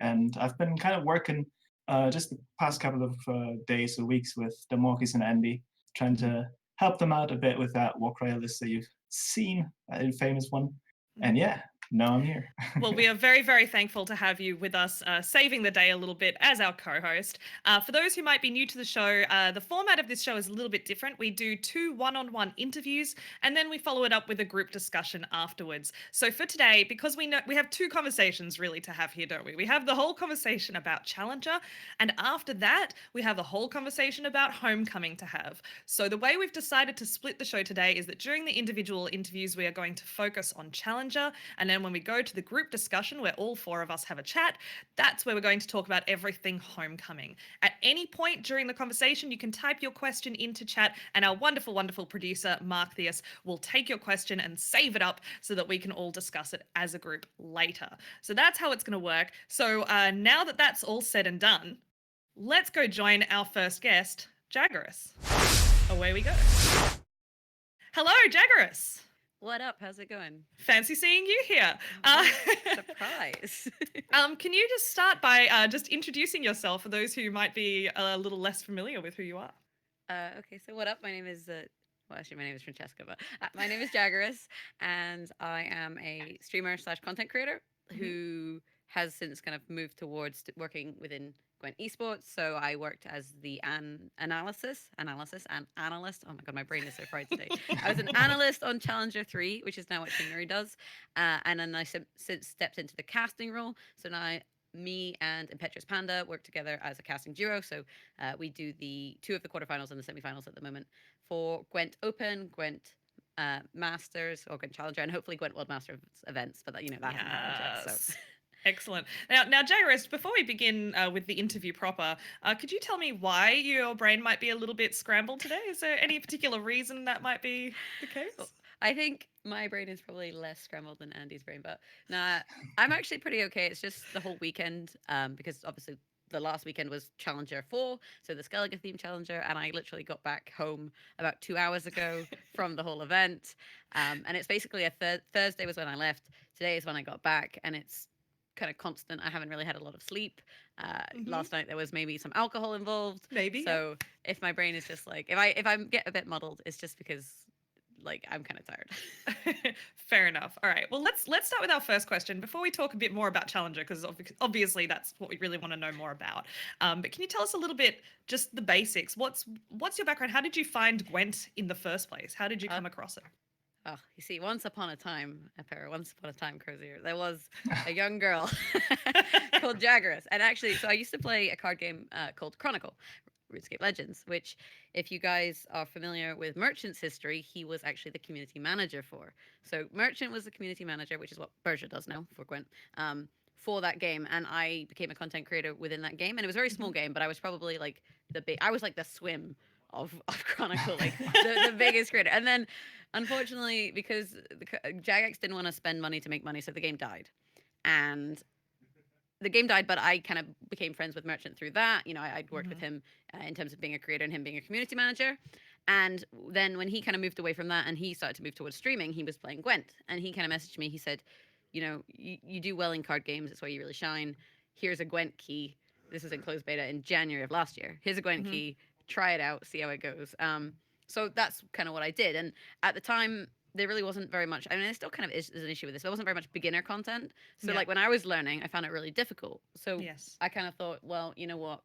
and I've been kind of working just the past couple of days or weeks with the Morkies and Andy, trying to help them out a bit with that Warcry list that you've seen, that infamous one. And yeah, now I'm here. Well, we are very, very thankful to have you with us, saving the day a little bit as our co host. For those who might be new to the show, the format of this show is a little bit different. We do 2 one-on-one interviews, and then we follow it up with a group discussion afterwards. So for today, because we know we have 2 conversations really to have here, don't we? We have the whole conversation about Challenger, and after that, we have a whole conversation about Homecoming to have. So the way we've decided to split the show today is that during the individual interviews, we are going to focus on Challenger, and then when we go to the group discussion where all 4 of us have a chat, that's where we're going to talk about everything Homecoming. At any point during the conversation, you can type your question into chat, and our wonderful, wonderful producer, Mark Theus, will take your question and save it up so that we can all discuss it as a group later. So that's how it's going to work. So now that that's all said and done, let's go join our first guest, Jaggerous. Away we go. Hello, Jaggerous. What up? How's it going? Fancy seeing you here. Surprise. Can you just start by just introducing yourself for those who might be a little less familiar with who you are? Okay, so what up? My name is, well, actually, my name is Francesca, but my name is Jaggerous, and I am a streamer slash content creator who has since kind of moved towards working within Gwent Esports. So I worked as the analyst. Oh my god, my brain is so fried today. I was an analyst on Challenger 3, which is now what Shinori does, and then I since stepped into the casting role. So now me and Impetuous Panda work together as a casting duo. So we do the 2 of the quarterfinals and the semifinals at the moment for Gwent Open, Gwent Masters, or Gwent Challenger, and hopefully Gwent World Master events. But that hasn't happened yet. So excellent. Now, Jaggerous, before we begin with the interview proper, could you tell me why your brain might be a little bit scrambled today? Is there any particular reason that might be the case? I think my brain is probably less scrambled than Andy's brain, but nah, I'm actually pretty okay. It's just the whole weekend, because obviously the last weekend was Challenger 4, so the Skellige theme Challenger, and I literally got back home about 2 hours ago from the whole event. And it's basically a Thursday was when I left. Today is when I got back, and it's kind of constant. I haven't really had a lot of sleep. Last night there was maybe some alcohol involved. Maybe. So if my brain is just like, if I get a bit muddled, it's just because like I'm kind of tired. Fair enough. All right. Well, let's start with our first question before we talk a bit more about Challenger, because obviously that's what we really want to know more about. But can you tell us a little bit, just the basics? What's your background? How did you find Gwent in the first place? How did you come across it? Oh, you see, once upon a time, Apero, once upon a time, Crozier, there was a young girl called Jaggerous. And actually, so I used to play a card game called Chronicle, RuneScape Legends, which, if you guys are familiar with Merchant's history, he was actually the community manager for. So Merchant was the community manager, which is what Berger does now for Gwent, for that game. And I became a content creator within that game. And it was a very small game, but I was probably like I was like the swim of Chronicle, like the biggest creator. And then, unfortunately, because Jagex didn't want to spend money to make money, so the game died. And the game died, but I kind of became friends with Merchant through that. I'd worked with him in terms of being a creator and him being a community manager. And then when he kind of moved away from that and he started to move towards streaming, he was playing Gwent. And he kind of messaged me. He said, you do well in card games. It's where you really shine. Here's a Gwent key. This was in closed beta in January of last year. Here's a Gwent key. Try it out. See how it goes. So that's kind of what I did. And at the time, there really wasn't very much. I mean, it still kind of is an issue with this. There wasn't very much beginner content. So like when I was learning, I found it really difficult. So I kind of thought, well, you know what?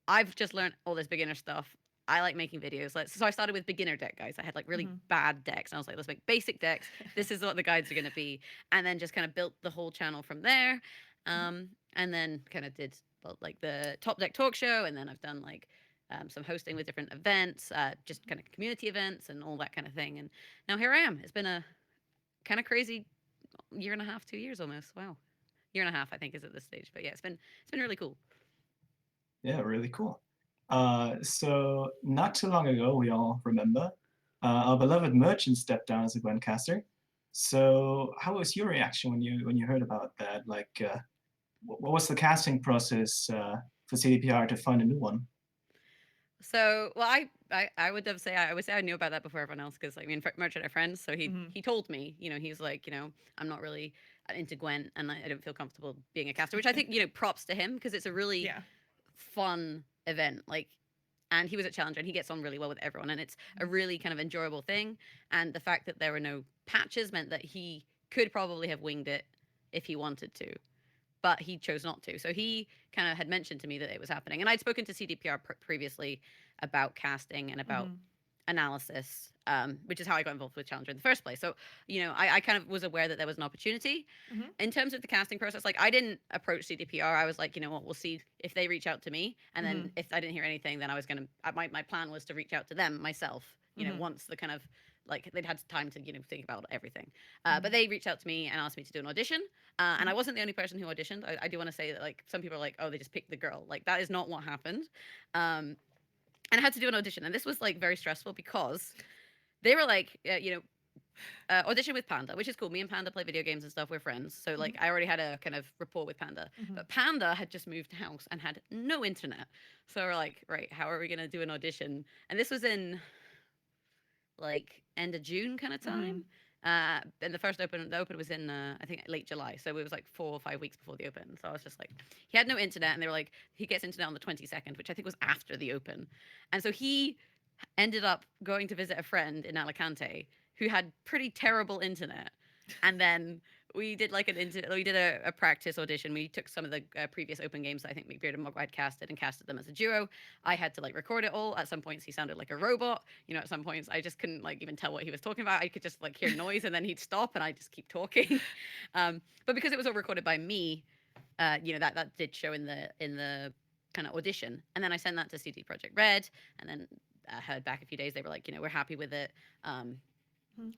I've just learned all this beginner stuff. I like making videos. So I started with beginner deck guys. I had like really bad decks. And I was like, let's make basic decks. This is what the guides are going to be. And then just kind of built the whole channel from there. And then kind of did like the Top Deck talk show. And then I've done like some hosting with different events, just kind of community events and all that kind of thing. And now here I am. It's been a kind of crazy year and a half, 2 years almost. Wow, year and a half I think is at this stage. But yeah, it's been really cool. Yeah, really cool. So not too long ago, we all remember, our beloved Merchant stepped down as a Gwentcaster. So how was your reaction when you heard about that? Like, what was the casting process for CDPR to find a new one? So, well, I would say I would say I knew about that before everyone else because I mean, Merchant are friends, so he told me, he's like, I'm not really into Gwen, and I don't feel comfortable being a caster, which I think, props to him, because it's a really Yeah. fun event. Like, and he was at Challenger and he gets on really well with everyone, and it's a really kind of enjoyable thing. And the fact that there were no patches meant that he could probably have winged it if he wanted to, but he chose not to. So he kind of had mentioned to me that it was happening, and I'd spoken to CDPR previously about casting and about analysis, which is how I got involved with Challenger in the first place. So, I kind of was aware that there was an opportunity. In terms of the casting process, like, I didn't approach CDPR. I was like, you know what, we'll see if they reach out to me, and then if I didn't hear anything, then I was gonna. My plan was to reach out to them myself. Once the kind of, like, they'd had time to think about everything. But they reached out to me and asked me to do an audition, and I wasn't the only person who auditioned. I do want to say that, like, some people are like, oh, they just picked the girl. Like, that is not what happened. And I had to do an audition, and this was, like, very stressful, because they were like, audition with Panda, which is cool. Me and Panda play video games and stuff. We're friends, so, like, I already had a kind of rapport with Panda. But Panda had just moved house and had no internet, so we're like, right, how are we gonna do an audition? And this was in, like, end of June kind of time. And the open was in, I think, late July, so it was like 4 or 5 weeks before the open. So I was just like, he had no internet, and they were like, he gets internet on the 22nd, which I think was after the open. And so he ended up going to visit a friend in Alicante who had pretty terrible internet, and then we did like a practice audition. We took some of the previous open games that I think McBeard and Mogwai had casted, and casted them as a duo. I had to, like, record it all. At some points he sounded like a robot. At some points I just couldn't, like, even tell what he was talking about. I could just, like, hear noise, and then he'd stop, and I'd just keep talking. But because it was all recorded by me, that did show in the kind of audition. And then I sent that to CD Projekt Red, and then heard back a few days. They were like, we're happy with it.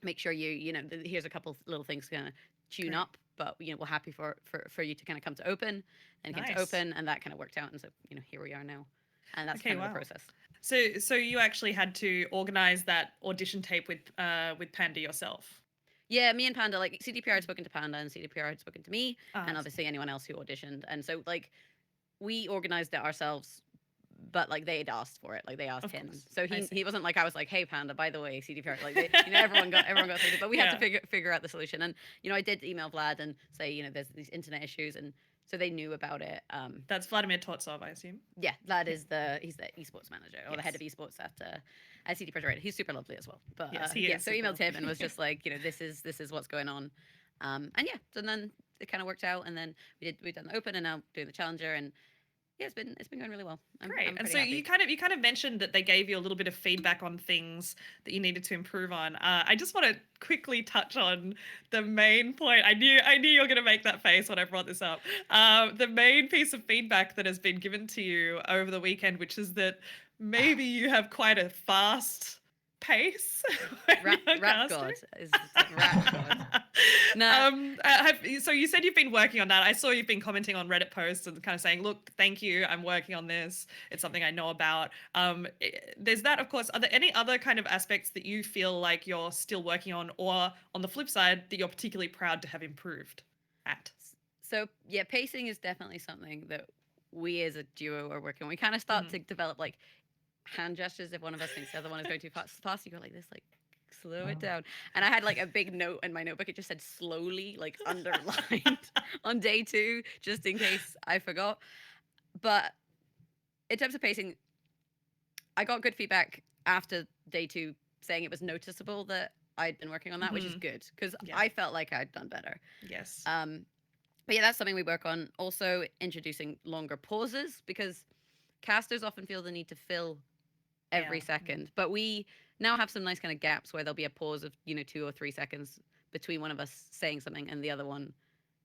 Make sure here's a couple little things to kind of tune up, but we're happy for you to kind of come to open, and came to open, and that kind of worked out, and so here we are now, and that's kind of the process. So you actually had to organize that audition tape with Panda yourself? Yeah, me and Panda, like, CDPR had spoken to Panda, and CDPR had spoken to me, and obviously anyone else who auditioned, and so, like, we organized it ourselves. But, like, they had asked for it, like, they asked him. So he wasn't like, I was like, hey, Panda, by the way, CDPR, like, everyone got through it, but we had to figure out the solution. And I did email Vlad and say, there's these internet issues, and so they knew about it. That's Vladimir Tortsov, I assume. Yeah, Vlad is he's the esports manager, or the head of esports at CD Projekt Red. He's super lovely as well. But so emailed him and was just like, this is what's going on. And then it kind of worked out, and then we've done the open, and now doing the challenger, and yeah, it's been going really well. Great. I'm and so happy. you kind of mentioned that they gave you a little bit of feedback on things that you needed to improve on. I just want to quickly touch on the main point. I knew you were going to make that face when I brought this up. The main piece of feedback that has been given to you over the weekend, which is that maybe you have quite a fast pace. Rap God is rap God. No. So you said you've been working on that. I saw you've been commenting on Reddit posts and kind of saying, look, thank you, I'm working on this. It's something I know about. There's that, of course. Are there any other kind of aspects that you feel like you're still working on, or on the flip side, that you're particularly proud to have improved at? So yeah, pacing is definitely something that we as a duo are working on. We kind of start to develop, like, hand gestures. If one of us thinks the other one is going too fast, you go like this, like, slow it down. And I had, like, a big note in my notebook. It just said slowly, like, underlined on day 2, just in case I forgot. But in terms of pacing, I got good feedback after day 2 saying it was noticeable that I'd been working on that, which is good, because I felt like I'd done better. Yes. But yeah, that's something we work on. Also introducing longer pauses, because casters often feel the need to fill every second, but we now have some nice kind of gaps where there'll be a pause of 2 or 3 seconds between one of us saying something and the other one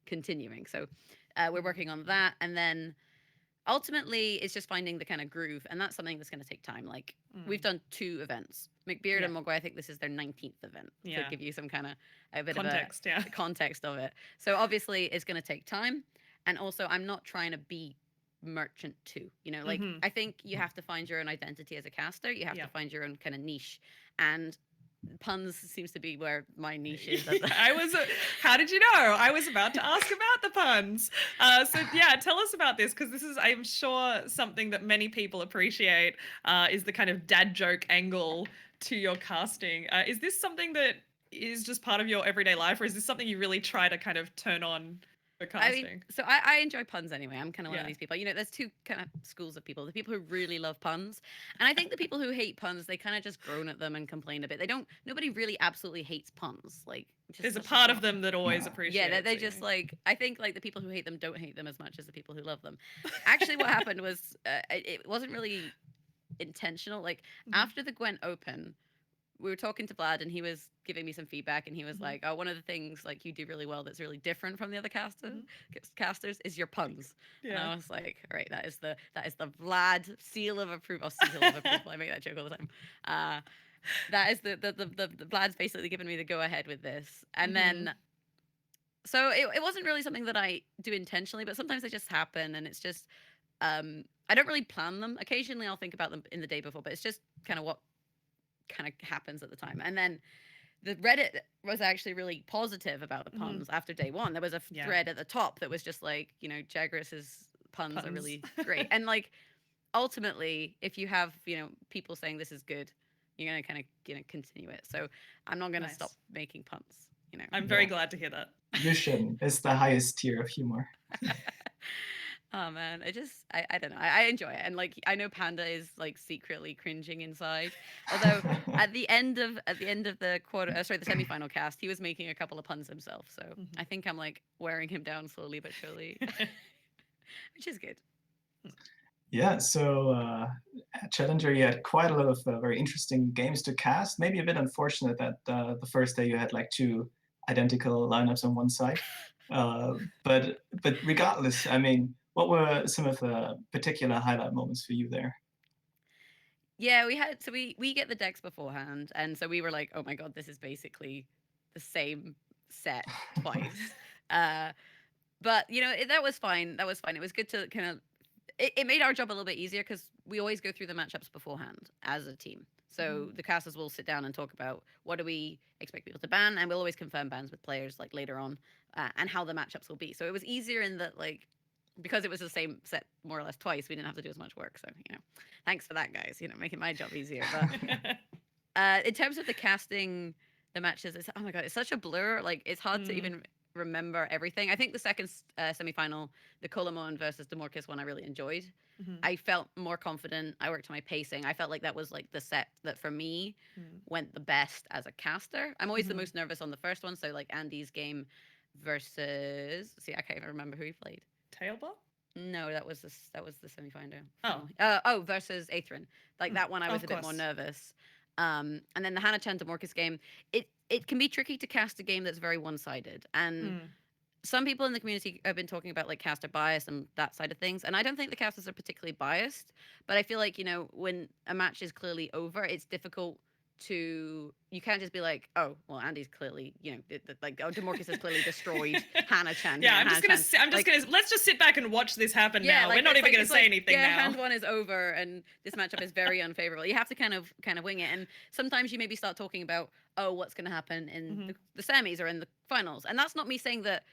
continuing. So we're working on that, and then ultimately it's just finding the kind of groove, and that's something that's going to take time. Like, we've done 2 events. McBeard and Mogwai, I think this is their 19th event, to give you some kind of a bit context, of context of it. So obviously it's going to take time, and also I'm not trying to be Merchant too, like, I think you have to find your own identity as a caster. You have to find your own kind of niche, and puns seems to be where my niche is. How did you know? I was about to ask about the puns. So yeah, tell us about this, because this is, I'm sure, something that many people appreciate, is the kind of dad joke angle to your casting. Is this something that is just part of your everyday life, or is this something you really try to kind of turn on for I mean, casting? so I enjoy puns anyway. I'm kind of one of Yeah. these people. You know, there's two kind of schools of people. The people who really love puns, and I think the people who hate puns, they kind of just groan at them and complain a bit. They don't. Nobody really absolutely hates puns. Like, just There's a that's just part of not. them that always Yeah. Yeah, appreciates they it, just like. I think like the people who hate them don't hate them as much as the people who love them. Actually, what happened was it wasn't really intentional. Like Mhm, after the Gwent Open, we were talking to Vlad and he was giving me some feedback and he was mhm, like, "Oh, one of the things like you do really well that's really different from the other mhm. casters is your puns." And Yeah. I was like, "All right, that is the Vlad seal of approval. Seal of approval. I make that joke all the time. Uh, that is the Vlad's basically given me the go ahead with this." And Mhm. then so it wasn't really something that I do intentionally, but sometimes they just happen and it's just I don't really plan them. Occasionally I'll think about them in the day before, but it's just kind of what kind of happens at the time. And then the Reddit was actually really positive about the Mhm. puns after day one. There was a Yeah. thread at the top that was just like, you know, Jaggerous's puns are Puns. really great. And like ultimately, if you have, you know, people saying this is good, you're gonna kind of, you know, continue it. So I'm not gonna stop Nice. making puns, you know. I'm very Yeah. glad to hear that. You shouldn't. It's the highest tier of humor. Oh man, I don't know. I enjoy it. And like I know Panda is like secretly cringing inside. Although at the end of the the semifinal cast, he was making a couple of puns himself. So Mhm. I think I'm like wearing him down slowly but surely, which is good. Yeah, so at Challenger, you had quite a lot of very interesting games to cast. Maybe a bit unfortunate that the first day you had like two identical lineups on one side. Uh, but regardless, I mean, what were some of the particular highlight moments for you there? Yeah, we get the decks beforehand, and so we were like, oh my god, this is basically the same set twice. Uh, but you know that was fine. That was fine. It was good to kind of it made our job a little bit easier because we always go through the matchups beforehand as a team. So Mhm. the casters will sit down and talk about what do we expect people to ban, and we'll always confirm bans with players like later on, and how the matchups will be. So it was easier in that like because it was the same set more or less twice, we didn't have to do as much work. So you know, thanks for that, guys. You know, making my job easier. But in terms of the casting, the matches, it's oh my god, it's such a blur. Like it's hard to Mm, even remember everything. I think the second semifinal, the Colomon versus Demorcus one, I really enjoyed. mhm, I felt more confident. I worked on my pacing. I felt like that was like the set that for me mm, went the best as a caster. I'm always the mhm. most nervous on the first one. So like Andy's game versus see, I can't even remember who he played. Tailbot? No, that was the semifinal. Oh, Final. Versus Atherin. Like mm, that one, I was of a bit more course. nervous. And then the Hannah Chan Demorcus game, it can be tricky to cast a game that's very one sided. And Mm, some people in the community have been talking about like caster bias and that side of things. And I don't think the casters are particularly biased, but I feel like, you know, when a match is clearly over, it's difficult to you can't just be like, oh well, Andy's clearly, you know, like oh Demorcus has clearly destroyed Hannah Chan here yeah, and I'm Hannah just gonna. Chan I'm just like gonna. Let's just sit back and watch this happen yeah, now. We're not even gonna it's say like anything yeah, now. hand one is over and this matchup is very unfavorable. You have to kind of wing it, and sometimes you maybe start talking about oh what's going to happen in Mhm. the semis or in the finals, and that's not me saying that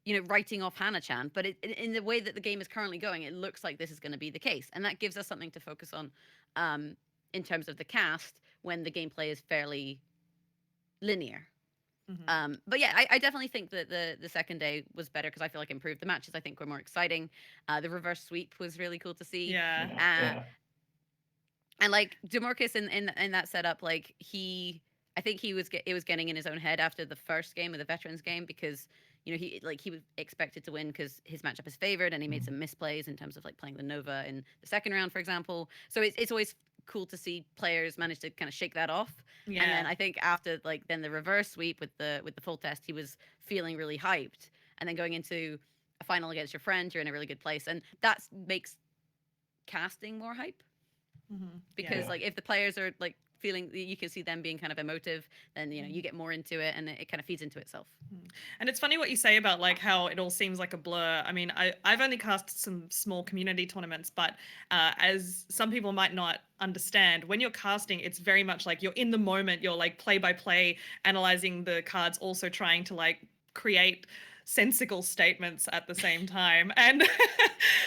you know writing off Hannah Chan, but in the way that the game is currently going, it looks like this is going to be the case, and that gives us something to focus on in terms of the cast when the gameplay is fairly linear. Mhm. But yeah, I definitely think that the second day was better because I feel like it improved the matches. I think were more exciting. The reverse sweep was really cool to see. Yeah. Yeah, Uh, yeah. and like Demorcus in that setup, like I think it was getting in his own head after the first game of the veterans game because you know he was expected to win because his matchup is favored and he made Mm. some misplays in terms of like playing the Nova in the second round, for example. So it's always cool to see players manage to kind of shake that off. And then Yeah. I think after like then the reverse sweep with the full test, he was feeling really hyped. And then going into a final against your friend, you're in a really good place, and that makes casting more hype Mhm. Yeah. because Yeah. like if the players are like feeling you can see them being kind of emotive then you know you Mm. get more into it and it kind of feeds into itself. And it's funny what you say about like how it all seems like a blur. I mean, I've only cast some small community tournaments, but as some people might not understand, when you're casting, it's very much like you're in the moment. You're like play by play, analyzing the cards, also trying to like create sensical statements at the same time, and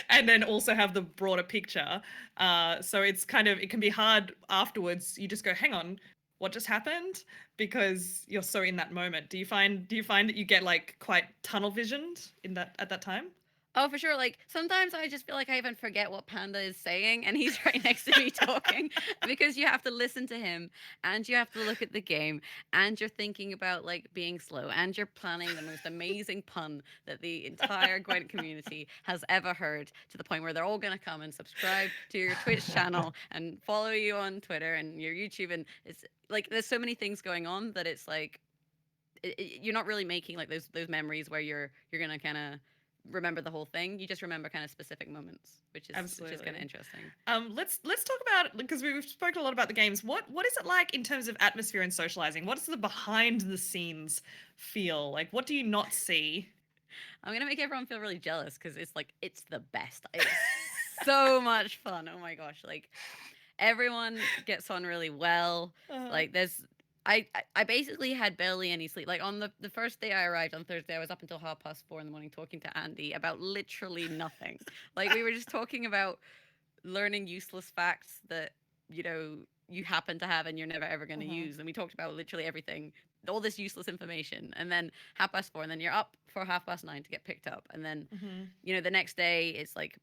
and then also have the broader picture. So it's kind of it can be hard afterwards. You just go, hang on, what just happened because you're so in that moment. Do you find that you get like quite tunnel visioned in that at that time? Oh, for sure. Like sometimes I just feel like I even forget what Panda is saying, and he's right next to me talking because you have to listen to him and you have to look at the game and you're thinking about like being slow and you're planning the most amazing pun that the entire Gwent community has ever heard to the point where they're all going to come and subscribe to your Twitch channel and follow you on Twitter and your YouTube. And it's like there's so many things going on that it's like you're not really making like those memories where you're gonna kind of remember the whole thing. You just remember kind of specific moments, which is kind of Absolutely. interesting. Let's talk about, because we've spoken a lot about the games. What is it like in terms of atmosphere and socializing? What does the behind the scenes feel like? What do you not see? I'm gonna make everyone feel really jealous because it's like it's the best. It's so much fun. Oh my gosh, like everyone gets on really well. Uh, Like there's I basically had barely any sleep. Like on the first day I arrived on Thursday, I was up until 4:30 in the morning talking to Andy about literally nothing. Like we were just talking about learning useless facts that you know you happen to have and you're never ever going to uh-huh. use. And we talked about literally everything, all this useless information. And then 4:30, and then you're up for 9:30 to get picked up. And then Hmm. the next day it's like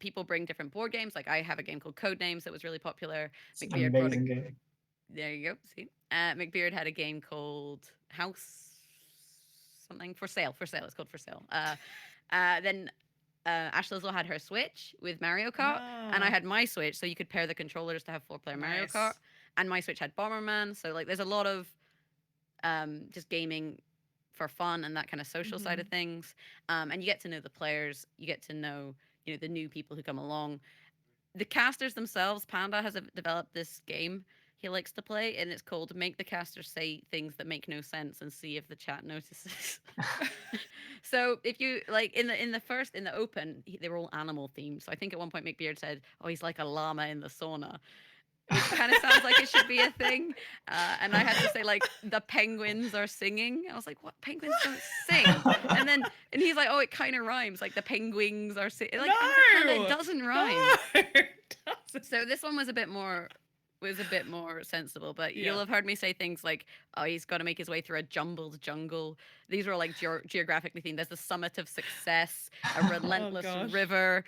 people bring different board games. Like I have a game called Code Names that was really popular. It's an McBeard brought a amazing game. there you go. See, McBeard had a game called House something for sale. For sale, it's called For Sale. Then Ashley Lizzle had her Switch with Mario Kart, and I Ah, had my Switch, so you could pair the controllers to have four-player Mario Kart. nice. And my Switch had Bomberman, so like there's a lot of just gaming for fun and that kind of social side of Hmm. things. And you get to know the players, you get to know the new people who come along. The casters themselves, Panda has developed this game he likes to play, and it's called Make the Casters Say Things That Make No Sense and See If the Chat Notices. So if you like in the open, they were all animal themed. So I think at one point McBeard said, "Oh, he's like a llama in the sauna," which kind of sounds like it should be a thing. And I had to say like the penguins are singing. I was like, "What? Penguins don't sing?" And he's like, "Oh, it kind of rhymes. Like the penguins are singing." Like I was like, "Panda, it No, doesn't rhyme." no, it doesn't. So this one was a bit more sensible, but you'll Yeah. have heard me say things like, "Oh, he's got to make his way through a jumbled jungle." These were like geographically themed. There's the summit of success, a Oh relentless gosh. river.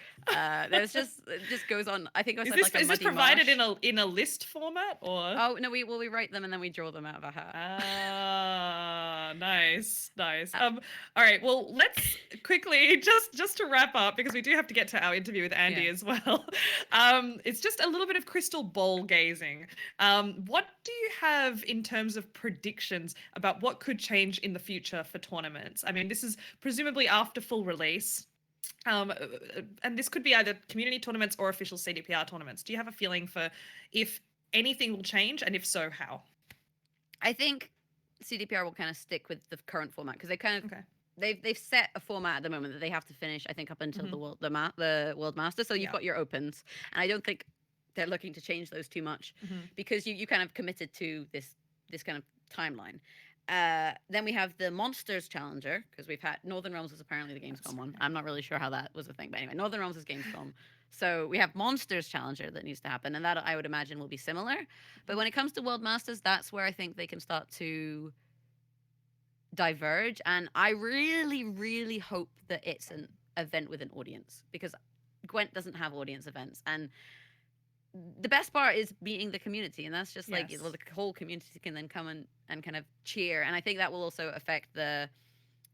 There's just it just goes on. I think I Is said this like a is this muddy provided marsh. in a list format or? Oh no, we write them and then we draw them out of a hat. Ah, nice, nice. Uh, All right. Well, let's quickly just to wrap up because we do have to get to our interview with yeah. Andy as well. It's just a little bit of crystal ball gazing. What do you have in terms of predictions about what could change in the future for tournaments? I mean, this is presumably after full release. And this could be either community tournaments or official CDPR tournaments. Do you have a feeling for if anything will change, and if so, how? I think CDPR will kind of stick with the current format because Okay. they've set a format at the moment that they have to finish. I think up until Hmm. the world master. So you've Yeah. got your opens, and I don't think they're looking to change those too much Hmm. because you kind of committed to this kind of timeline. Then we have the Monsters Challenger because we've had Northern Realms is apparently the That's Gamescom one. right. I'm not really sure how that was a thing, but anyway, Northern Realms is Gamescom. So we have Monsters Challenger that needs to happen, and that I would imagine will be similar. But when it comes to World Masters, that's where I think they can start to diverge. And I really, really hope that it's an event with an audience because Gwent doesn't have audience events. And the best part is meeting the community. And that's just like, well, Yes. the whole community can then come and kind of cheer. And I think that will also affect the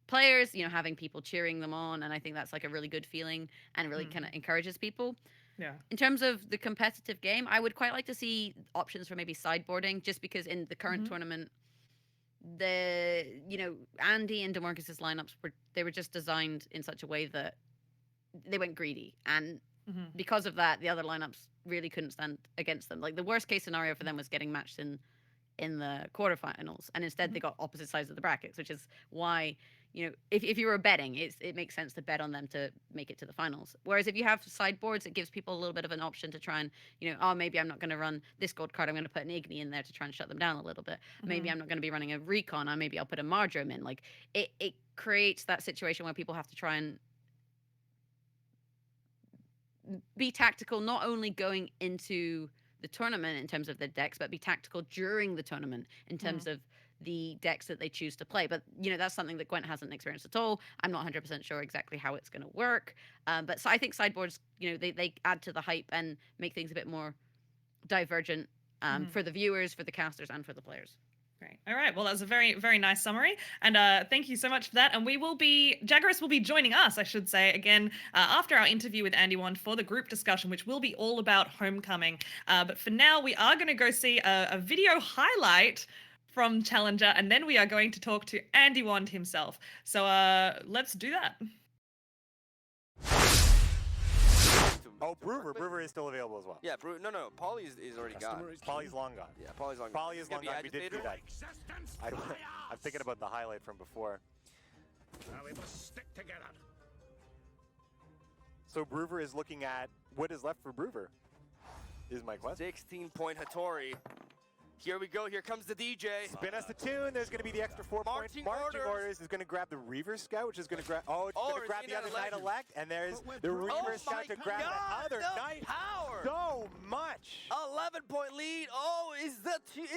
players, having people cheering them on. And I think that's like a really good feeling and really kind Mm. of encourages people. Yeah. In terms of the competitive game, I would quite like to see options for maybe sideboarding, just because in the current Hmm. tournament, Andy and Demarcus's lineups were just designed in such a way that they went greedy, and Hmm. because of that, the other lineups really couldn't stand against them. Like the worst case scenario for them was getting matched in the quarterfinals, and instead Hmm. they got opposite sides of the brackets, which is why if you were betting, it makes sense to bet on them to make it to the finals. Whereas if you have sideboards, it gives people a little bit of an option to try and oh, maybe I'm not going to run this gold card, I'm going to put an Igni in there to try and shut them down a little bit. Maybe Hmm. I'm not going to be running a recon, or maybe I'll put a Marjoram in. Like it creates that situation where people have to try and be tactical, not only going into the tournament in terms of their decks, but be tactical during the tournament in terms of the decks that they choose to play. But that's something that Gwent hasn't experienced at all. I'm not 100% sure exactly how it's going to work. But so I think sideboards, they add to the hype and make things a bit more divergent for the viewers, for the casters, and for the players. Great. All right. Well, that was a very, very nice summary. And thank you so much for that. And Jaggerous will be joining us, I should say, again, after our interview with AndyWand for the group discussion, which will be all about Homecoming. But for now, we are going to go see a video highlight from Challenger, and then we are going to talk to AndyWand himself. So let's do that. Oh, Brewer is still available as well. Yeah, no, Polly is already gone. Polly's long gone. Yeah, Polly's long gone. Polly is long gone. We did do that. I'm thinking about the highlight from before. We must stick together. So Brewer is looking at what is left for Brewer, is my question. 16-point Hattori. Here we go. Here comes the DJ. Spin us the tune. There's going to be the extra 4 points. Marching orders is going to grab the Reaver Scout, which is going to grab. Oh, it's going to grab the other Knight Elect, and there's the Reaver Scout to grab the other Knight. Power. So much. 11-point lead. Oh, is the 3-0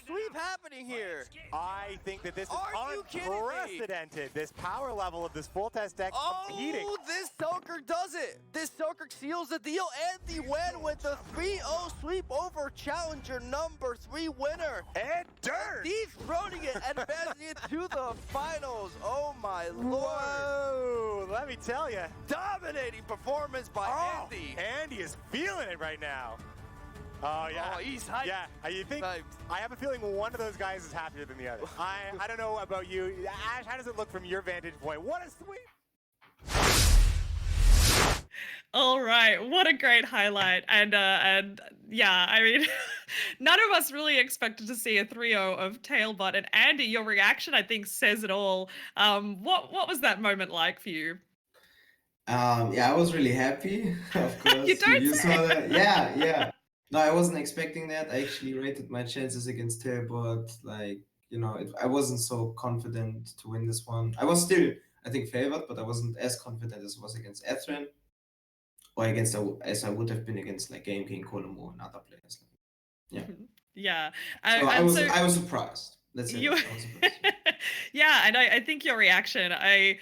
sweep happening here? I think that this is Are you kidding me? unprecedented. This power level of this full test deck competing. Oh, this Soaker does it. This Soaker seals the deal. AndyWand with the 3-0 sweep over Challenger number 3 winner. And dirt. Dethroning it, advancing it to the finals. Oh my lord. Whoa, let me tell you. Dominating performance by Andy. Andy is feeling it right now. Oh yeah. Oh, he's hyped. Yeah, you think? Hyped. I have a feeling one of those guys is happier than the other. I don't know about you. Ash, how does it look from your vantage point? What a sweep. All right, what a great highlight. And yeah, I mean, none of us really expected to see a 3-0 of Tailbot. And Andy, your reaction, I think, says it all. What was that moment like for you? Yeah, I was really happy, of course. You saw that. Yeah. No, I wasn't expecting that. I actually rated my chances against Tailbot. Like, I wasn't so confident to win this one. I was still, I think, favored, but I wasn't as confident as I was against Ethrin. Or as I would have been against like Game King, Kolomo, and other players. Yeah. Yeah. So I was surprised. That's it. I was surprised. Yeah, and I think your reaction, I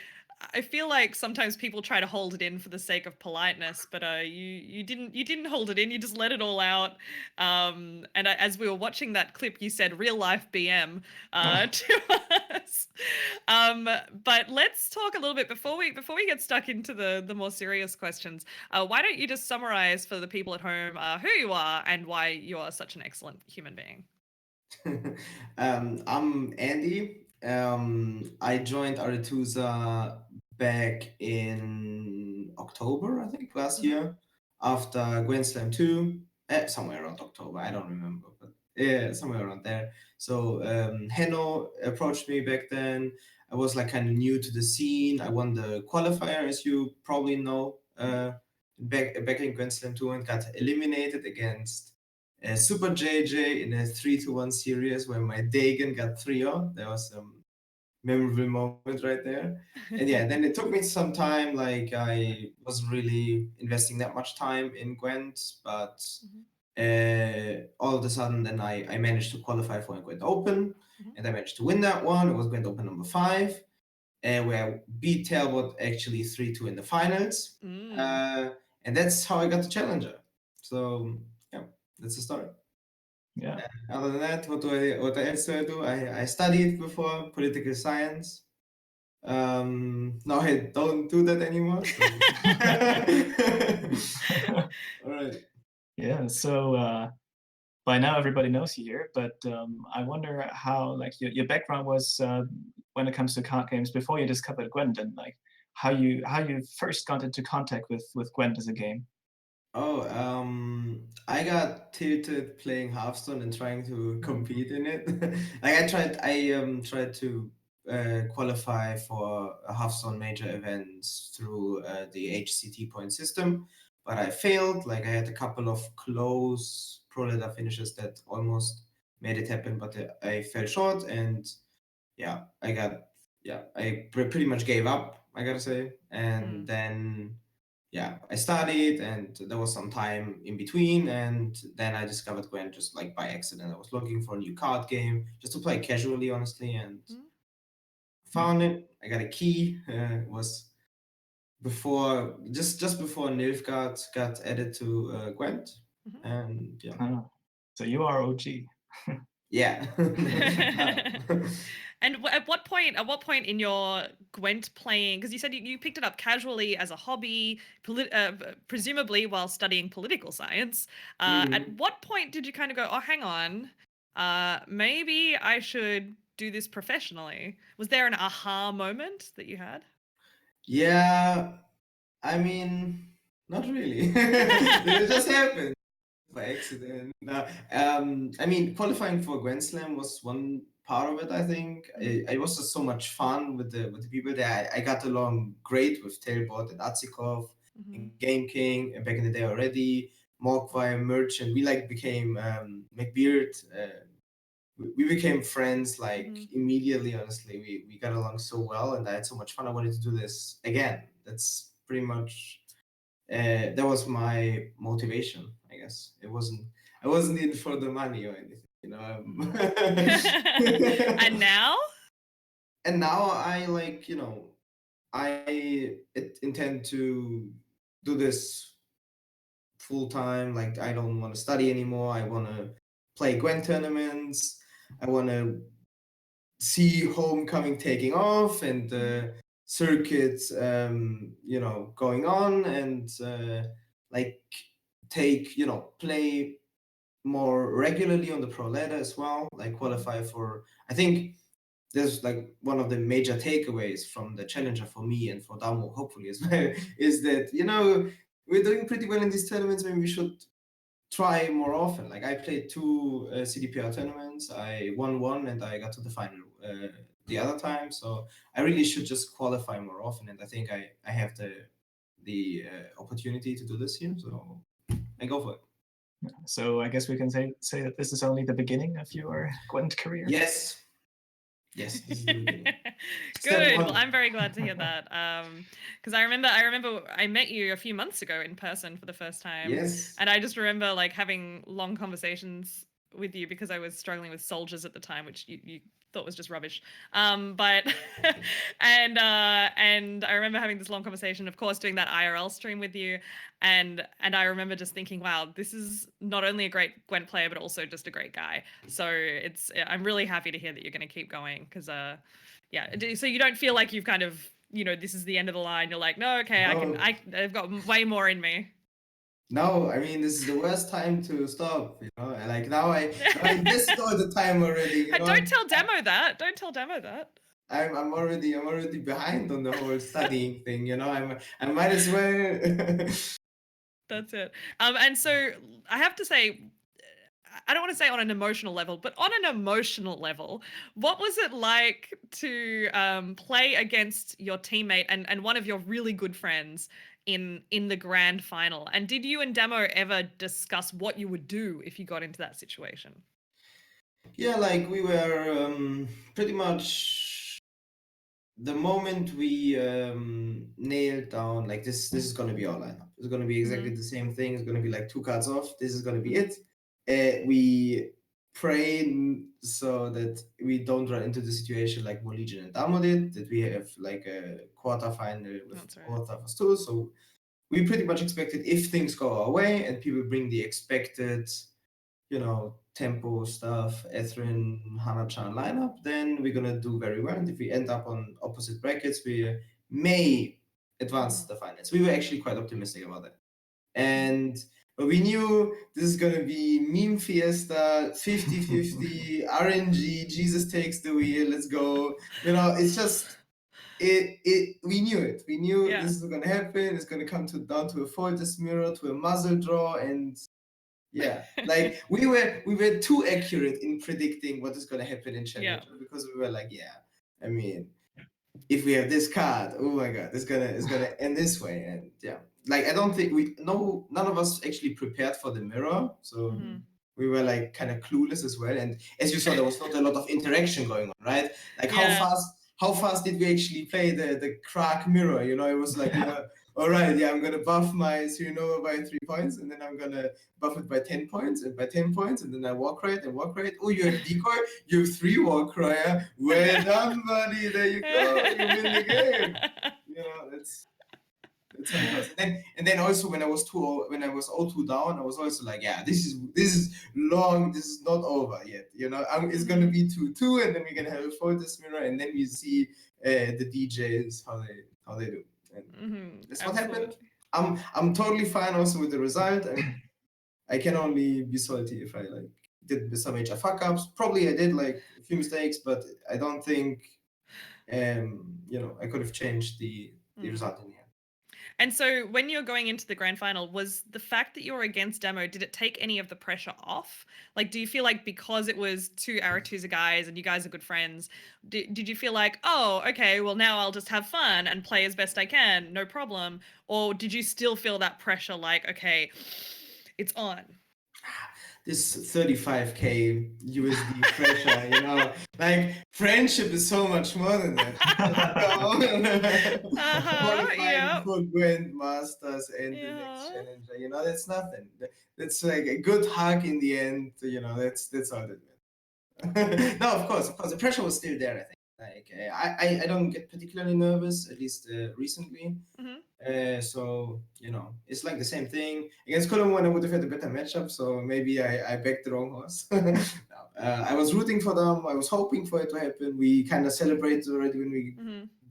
feel like sometimes people try to hold it in for the sake of politeness, but you didn't hold it in. You just let it all out. And as we were watching that clip, you said real life BM to us. But let's talk a little bit before we get stuck into the more serious questions. Why don't you just summarize for the people at home who you are and why you are such an excellent human being? I'm Andy. I joined Aretuza back in October, I think, last year, after Gwen Slam 2, somewhere around October, I don't remember, but yeah, somewhere around there. So Henno approached me back then. I was like kind of new to the scene. I won the qualifier, as you probably know, back in Gwen Slam 2, and got eliminated against Super JJ in a 3-1 series where my Dagon got 3-0. There was some memorable moment right there. And yeah, then it took me some time. Like I wasn't really investing that much time in Gwent, but all of a sudden then I managed to qualify for a Gwent Open, and I managed to win that one. It was Gwent Open number 5, where I beat Talbot actually 3-2 in the finals. And that's how I got the Challenger. So yeah, that's the story. Yeah. Other than that, what else do I do? I studied before political science. No, I don't do that anymore. So. All right. Yeah. So by now everybody knows you here, but I wonder how like your background was when it comes to card games before you discovered Gwent, and like how you first got into contact with Gwent as a game. Oh, I got tilted playing Hearthstone and trying to compete in it. Like I tried to qualify for a Hearthstone major events through the HCT point system, but I failed. Like I had a couple of close pro ladder finishes that almost made it happen, but I fell short, and yeah, I pretty much gave up, I gotta say, and then. yeah, I studied, and there was some time in between, and then I discovered Gwent just like by accident. I was looking for a new card game just to play casually, honestly, and found it. I got a key. It was before just before Nilfgaard got added to Gwent, and yeah, Oh, so you are OG. yeah. And at what point in your Gwent playing, because you said you picked it up casually as a hobby, presumably while studying political science, at what point did you kind of go, oh, hang on, maybe I should do this professionally? Was there an aha moment that you had? Yeah, I mean, not really. It just happened by accident. No, I mean, qualifying for Grand Slam was one part of it. I think it was just so much fun with the people there. I got along great with Tailbot and Atsikov and Game King, and back in the day already. Mogwai, Merchant, we like became McBeard. We became friends like immediately. Honestly, we got along so well, and I had so much fun. I wanted to do this again. That's pretty much that was my motivation, I guess. I wasn't in for the money or anything, you know. And now? And now I like, you know, intend to do this full time. Like I don't want to study anymore. I want to play Gwent tournaments. I want to see Homecoming taking off and circuits, you know, going on, and like take, you know, play more regularly on the pro ladder as well, like qualify for, I think there's like one of the major takeaways from the challenger for me and for Damo hopefully as well is that, you know, we're doing pretty well in these tournaments. Maybe we should try more often. Like I played 2 CDPR tournaments. I won one and I got to the final the other time. So I really should just qualify more often. And I think I have the opportunity to do this here. So I go for it. So I guess we can say that this is only the beginning of your Gwent career. Yes. Yes, this is the beginning. Good. Well, I'm very glad to hear that. Because I remember I met you a few months ago in person for the first time. Yes. And I just remember like having long conversations with you because I was struggling with soldiers at the time, which you thought was just rubbish. But and I remember having this long conversation, of course, doing that IRL stream with you, and I remember just thinking, wow, this is not only a great Gwent player, but also just a great guy. So I'm really happy to hear that you're going to keep going because yeah. So you don't feel like you've kind of, you know, this is the end of the line. You're like, no, okay, I've got way more in me. No, I mean, this is the worst time to stop, you know. Like now I invested all the time already. You know? Don't tell Demo that. Don't tell Demo that. I'm already behind on the whole studying thing, you know. I might as well. That's it. And so I have to say, I don't want to say on an emotional level, but on an emotional level, what was it like to play against your teammate and one of your really good friends in the grand final? And did you and Demo ever discuss what you would do if you got into that situation? Yeah, like we were pretty much the moment we nailed down like this is gonna be our lineup. It's gonna be exactly the same thing. It's gonna be like 2 cards off. This is gonna be it. We pray so that we don't run into the situation like Legion and Damo did, that we have like a quarterfinal with 4-2. So we pretty much expected if things go our way and people bring the expected, you know, tempo stuff, Ethrin, Hana-chan lineup, then we're gonna do very well. And if we end up on opposite brackets, we may advance the finals. We were actually quite optimistic about that. But we knew this is gonna be meme fiesta, 50-50, RNG, Jesus takes the wheel, let's go. You know, it's just we knew it. We knew this is gonna happen. It's gonna come down to a Foltest mirror, to a muzzle draw, and yeah, like we were too accurate in predicting what is gonna happen in Challenger because we were like, yeah, I mean, if we have this card, oh my god, it's gonna end this way, and yeah, like I don't think none of us actually prepared for the mirror, so we were like kind of clueless as well. And as you saw, there was not a lot of interaction going on, right? Like how fast did we actually play the crack mirror? You know, it was like all right, yeah, I'm gonna buff my Surinova by 3 points, and then I'm gonna buff it by 10 points, and by 10 points, and then I walk right and walk right. Oh, you have decoy, you have 3 walk right. Well done, buddy. There you go. You win the game. You know, that's how it goes. And then also when I was 0-2 down, I was also like, yeah, this is long. This is not over yet. You know, it's gonna be 2-2, and then we're gonna have a Fortis mirror, and then we see the DJs how they do. And that's what happened. I'm totally fine also with the result. I mean, I can only be salty if I like did some major fuck ups. Probably I did like a few mistakes, but I don't think you know, I could have changed the result in the end. And so when you're going into the grand final, was the fact that you were against Demo, did it take any of the pressure off? Like, do you feel like because it was 2 Aretuza guys and you guys are good friends, did you feel like, oh, okay, well now I'll just have fun and play as best I can, no problem? Or did you still feel that pressure like, okay, it's on? This 35k USD pressure, you know, like friendship is so much more than that. Qualifying for Grandmasters and the next challenger, you know, that's nothing. That's like a good hug in the end, you know, that's all that matters. No, of course, the pressure was still there, I think. Like I don't get particularly nervous, at least recently. So you know, it's like the same thing against Cologne. I would have had a better matchup, so maybe I backed the wrong horse. No, I was rooting for them. I was hoping for it to happen. We kind of celebrated already when we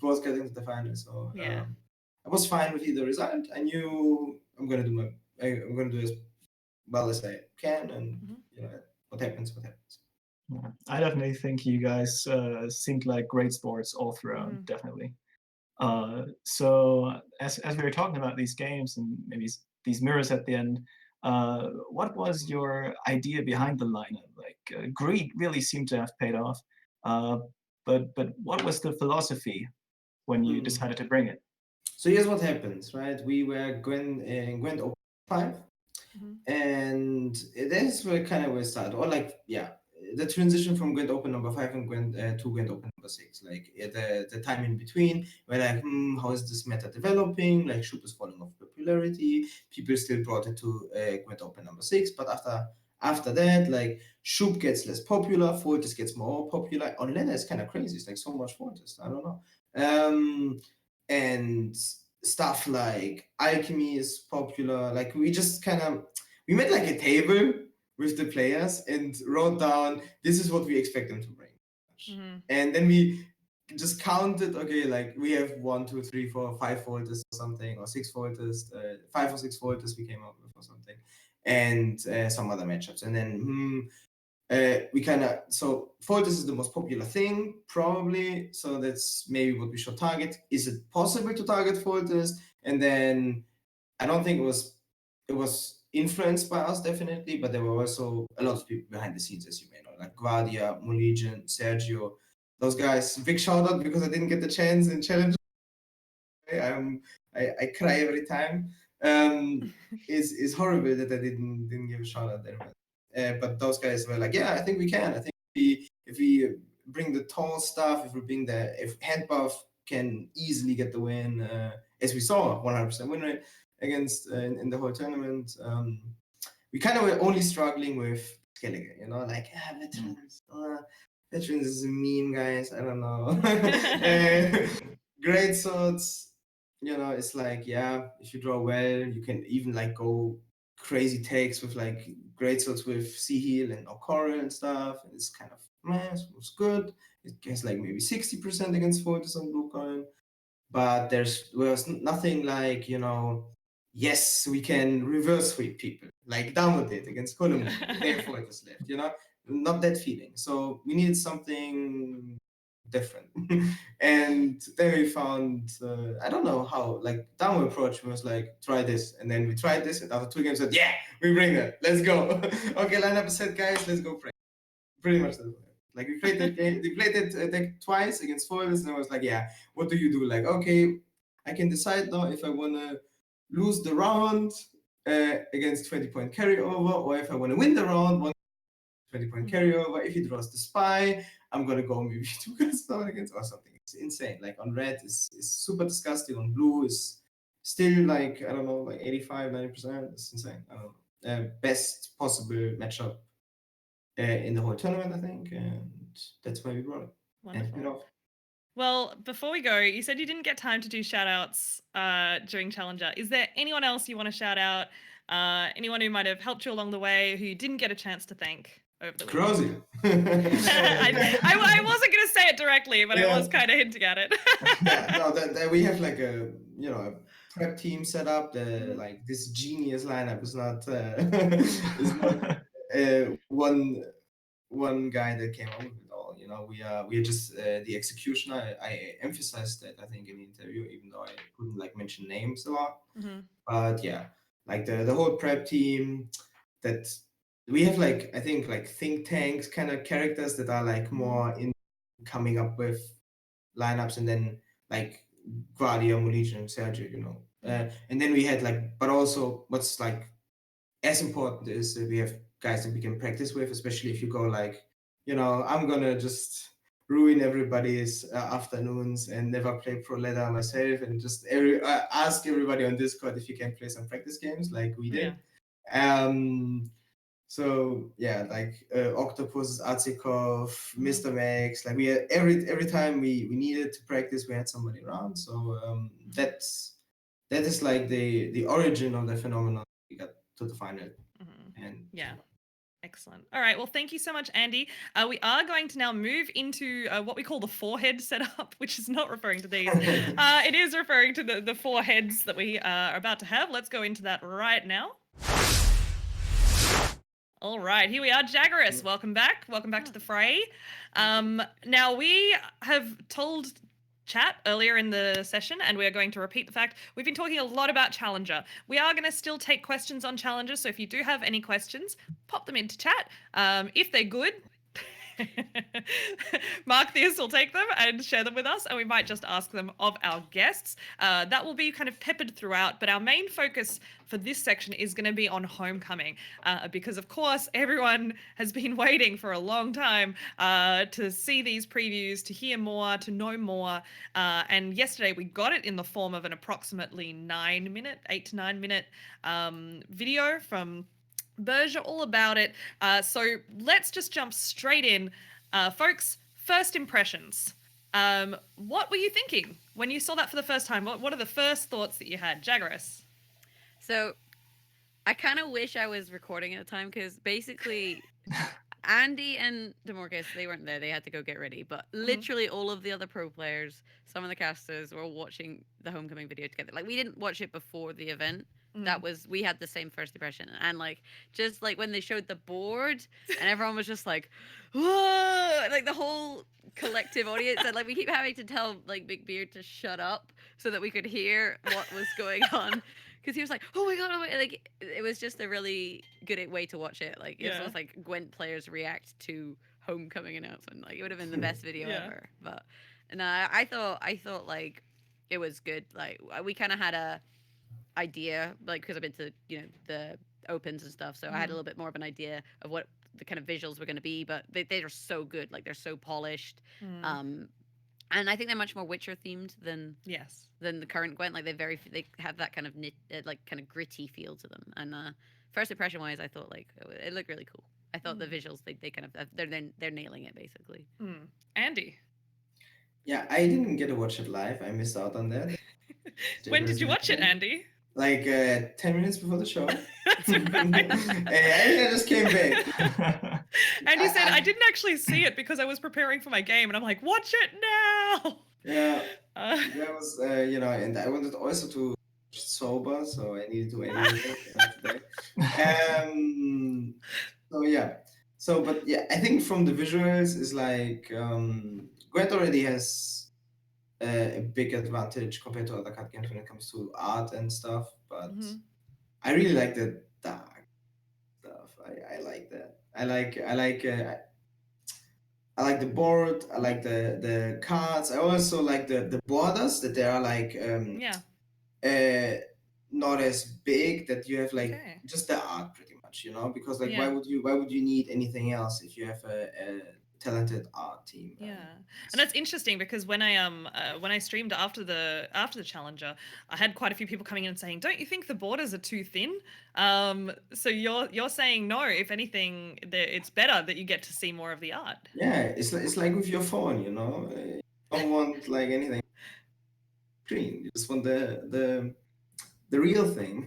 both got into the final. So I was fine with either result. I knew I'm gonna do as well as I can, and you know, what happens. Yeah. I definitely think you guys seemed like great sports all throughout. Definitely. So as we were talking about these games and maybe these mirrors at the end, what was your idea behind the lineup? Like greed really seemed to have paid off, but what was the philosophy when you decided to bring it? So here's what happens, right? We were Gwent Open 5, and that's where kind of we started, or like the transition from Gwent Open number 5 and Gwent to Gwent Open number 6, like the time in between, we're like, how is this meta developing? Like Shoop is falling off popularity. People still brought it to Gwent Open number 6, but after that, like Shoop gets less popular, Fortis gets more popular. On ladder it's kind of crazy. It's like so much Fortis. I don't know. And stuff like alchemy is popular. Like we just kind of we made like a table with the players and wrote down this is what we expect them to bring. And then we just counted, okay, like we have 1, 2, 3, 4, 5 Fortis or something, or 6 Fortis, 5 or 6 Fortis we came up with or something, and some other matchups. And then we kind of, so Fortis is the most popular thing, probably. So that's maybe what we should target. Is it possible to target Fortis? And then I don't think it was influenced by us, definitely, but there were also a lot of people behind the scenes, as you may know, like Guardia, Moligian, Sergio, those guys. Big shout out because I didn't get the chance in challenge. I cry every time. It's horrible that I didn't give a shout out there. But those guys were like, yeah, I think we can. I think if we bring the tall stuff, if head buff can easily get the win, as we saw, 100% win rate against in the whole tournament. We kind of were only struggling with Skellige, you know, like veterans. Veterans is mean, guys. I don't know. Great swords, you know, it's like, if you draw well, you can even like go crazy takes with like great swords with Sea Heal and Okora and stuff. And it's kind of, it was good. It has like maybe 60% against Fortis on blue coin. But there was nothing like, you know, yes, we can reverse sweep people, like Damo did against Column. They have Fortis left, you know? Not that feeling. So we needed something different. And then we found, I don't know how, like Damo approach was like, try this. And then we tried this, and after 2 games said, yeah, we bring that. Let's go. Okay, lineup is set, guys, let's go play. Pretty much that. Like we played that game, they played that deck twice against Fortis, and I was like, yeah, what do you do? Like, okay, I can decide now if I wanna lose the round against 20-point carryover, or if I wanna win the round, 20-point carryover. If he draws the spy, I'm gonna go maybe 2 cards down against or something. It's insane. Like on red is super disgusting, on blue is still like, I don't know, like 85, 90%. It's insane. I don't know. Best possible matchup in the whole tournament, I think, and that's why we brought it. And it paid Wonderful. off. Well, before we go, you said you didn't get time to do shout outs during Challenger. Is there anyone else you want to shout out? Anyone who might have helped you along the way who you didn't get a chance to thank over the weekend? Crazy. I wasn't going to say it directly, but I Yeah. was kind of hinting at it. Yeah, no, that we have like a a prep team set up. Mhm. Like this genius lineup is not is not one guy that came up with it all. We are just the execution. I emphasized that, I think, in the interview, even though I couldn't like mention names a lot. Mhm. But yeah, like the whole prep team, that we have like, I think, like think tanks kind of characters that are like more in coming up with lineups, and then like Guardia, Molition, and Sergio, and then we had like, but also what's like as important is that we have guys that we can practice with, especially if you go like, I'm gonna just ruin everybody's afternoons and never play pro ladder myself, and just ask everybody on Discord if you can play some practice games like we did. So yeah, like Octopus, Atsikov, Mr. Max, like we had every time we needed to practice, we had somebody around. So that is like the origin of the phenomenon. We got to the final, and Yeah. Excellent. All right. Well, thank you so much, Andy. We are going to now move into what we call the forehead setup, which is not referring to these. It is referring to the foreheads that we are about to have. Let's go into that right now. All right, here we are, Jaggerous. Welcome back. Welcome back to the fray. Now, we have told chat earlier in the session, and we are going to repeat the fact we've been talking a lot about Challenger. We are going to still take questions on Challenger, so if you do have any questions, pop them into chat. If they're good, Mark Theus will take them and share them with us, and we might just ask them of our guests. That will be kind of peppered throughout, but our main focus for this section is going to be on Homecoming, because of course everyone has been waiting for a long time to see these previews, to hear more, to know more, and yesterday we got it in the form of an approximately 8 to 9 minute video from Berger all about it. So let's just jump straight in. Folks, first impressions. What were you thinking when you saw that for the first time? What are the first thoughts that you had? Jaggerous. So I kind of wish I was recording at the time, because basically Andy and DeMorcus, they weren't there. They had to go get ready. But literally all of the other pro players, some of the casters, were watching the Homecoming video together. Like, we didn't watch it before the event. We had the same first impression, and like, just like when they showed the board and everyone was just like, whoa, like the whole collective audience, and like we keep having to tell like Big Beard to shut up so that we could hear what was going on, because he was like, oh my god, like it was just a really good way to watch it. Like, it was like Gwent players react to Homecoming announcement. Like, it would have been the best video ever. But no, I thought like it was good. Like, we kind of had a idea, like, because I've been to the opens and stuff, so I had a little bit more of an idea of what the kind of visuals were going to be, but they are so good. Like, they're so polished, and I think they're much more Witcher themed than the current Gwent. Like, they have that kind of like kind of gritty feel to them. And first impression wise, I thought like it looked really cool. I thought the visuals, they kind of they're nailing it basically. Andy. Yeah, I didn't get to watch it live. I missed out on that. When did you watch it, Andy? Like 10 minutes before the show. That's right. I just came back. And he said, I didn't actually see it because I was preparing for my game, and I'm like, watch it now. Yeah, that was and I wanted also to watch sober, so I needed to edit it today. So yeah. So, but yeah, I think from the visuals is like Gwent already has a big advantage compared to other card games when it comes to art and stuff. But I really like the dark stuff. I like that. I like the board. I like the cards. I also like the borders, that they are like not as big, that you have like just the art pretty much, because like why would you need anything else if you have talented art team. Yeah, and that's interesting because when I streamed after the challenger, I had quite a few people coming in and saying, "Don't you think the borders are too thin?" So you're saying no. If anything, it's better that you get to see more of the art. Yeah, it's like with your phone, you know. You don't want like anything screen. You just want the real thing.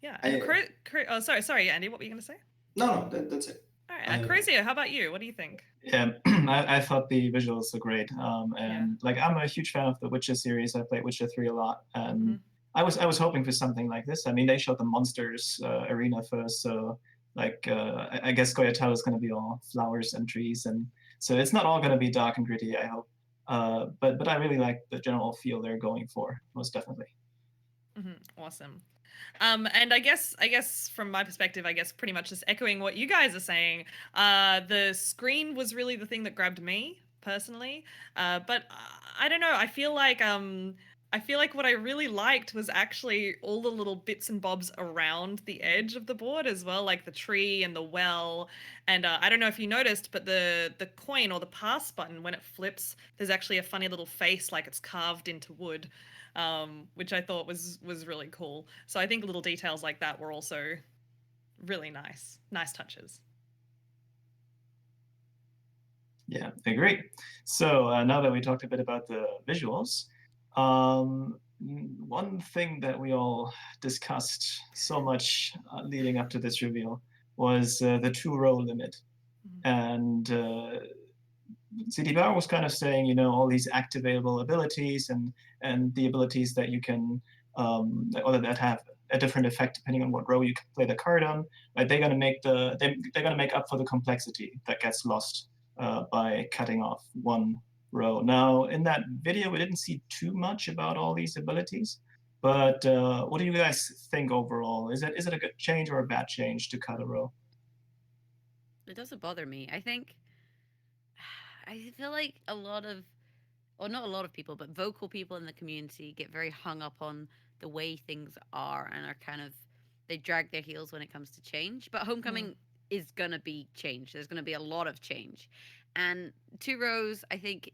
Yeah, and I, oh, sorry, Andy, what were you going to say? no, that's it. All right, Crozio, how about you? What do you think? Yeah, I thought the visuals were great. And like I'm a huge fan of the Witcher series. I played Witcher 3 a lot, and I was hoping for something like this. I mean, they showed the monsters arena first, so like I guess Goyatel is going to be all flowers and trees, and so it's not all going to be dark and gritty. I hope. But I really like the general feel they're going for, most definitely. Awesome. And I guess from my perspective, I guess pretty much just echoing what you guys are saying. The screen was really the thing that grabbed me personally. But I don't know. I feel like what I really liked was actually all the little bits and bobs around the edge of the board as well, like the tree and the well. And I don't know if you noticed, but the coin or the pass button, when it flips, there's actually a funny little face like it's carved into wood. Which I thought was really cool. So I think little details like that were also really nice touches. Yeah, I agree. So now that we talked a bit about the visuals, one thing that we all discussed so much leading up to this reveal was the 2-row limit. And CDBR was kind of saying, you know, all these activatable abilities and the abilities that you can, or that have a different effect depending on what row you can play the card on. Like they're gonna make they're gonna make up for the complexity that gets lost by cutting off one row. Now, in that video, we didn't see too much about all these abilities, but what do you guys think overall? Is it a good change or a bad change to cut a row? It doesn't bother me. I think I feel like a lot of, or not a lot of people, but vocal people in the community get very hung up on the way things are and are kind of, they drag their heels when it comes to change. But Homecoming is going to be change. There's going to be a lot of change. And 2 rows, I think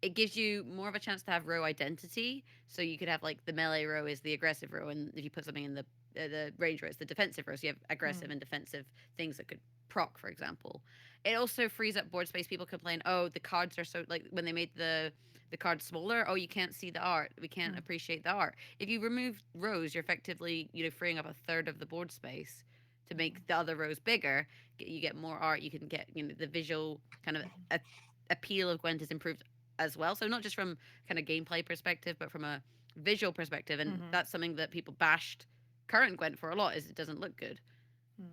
it gives you more of a chance to have row identity. So you could have like the melee row is the aggressive row, and if you put something in the range row, it's the defensive row. So you have aggressive and defensive things that could proc, for example. It also frees up board space. People complain, oh, the cards are so, like when they made the cards smaller, oh, you can't see the art. We can't appreciate the art. If you remove rows, you're effectively, freeing up a third of the board space to make the other rows bigger. You get more art. You can get, the visual kind of appeal of Gwent is improved as well. So not just from kind of gameplay perspective, but from a visual perspective. And that's something that people bashed current Gwent for a lot, is it doesn't look good.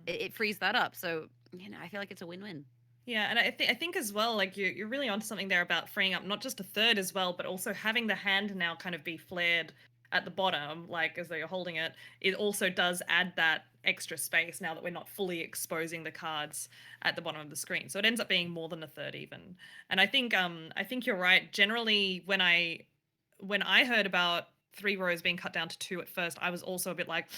It frees that up. So, I feel like it's a win-win. Yeah, and I think as well, like you're really onto something there about freeing up not just a third as well, but also having the hand now kind of be flared at the bottom, like as though you're holding it. It also does add that extra space now that we're not fully exposing the cards at the bottom of the screen. So it ends up being more than a third even. And I think you're right. Generally, when I heard about 3 rows being cut down to 2 at first, I was also a bit like,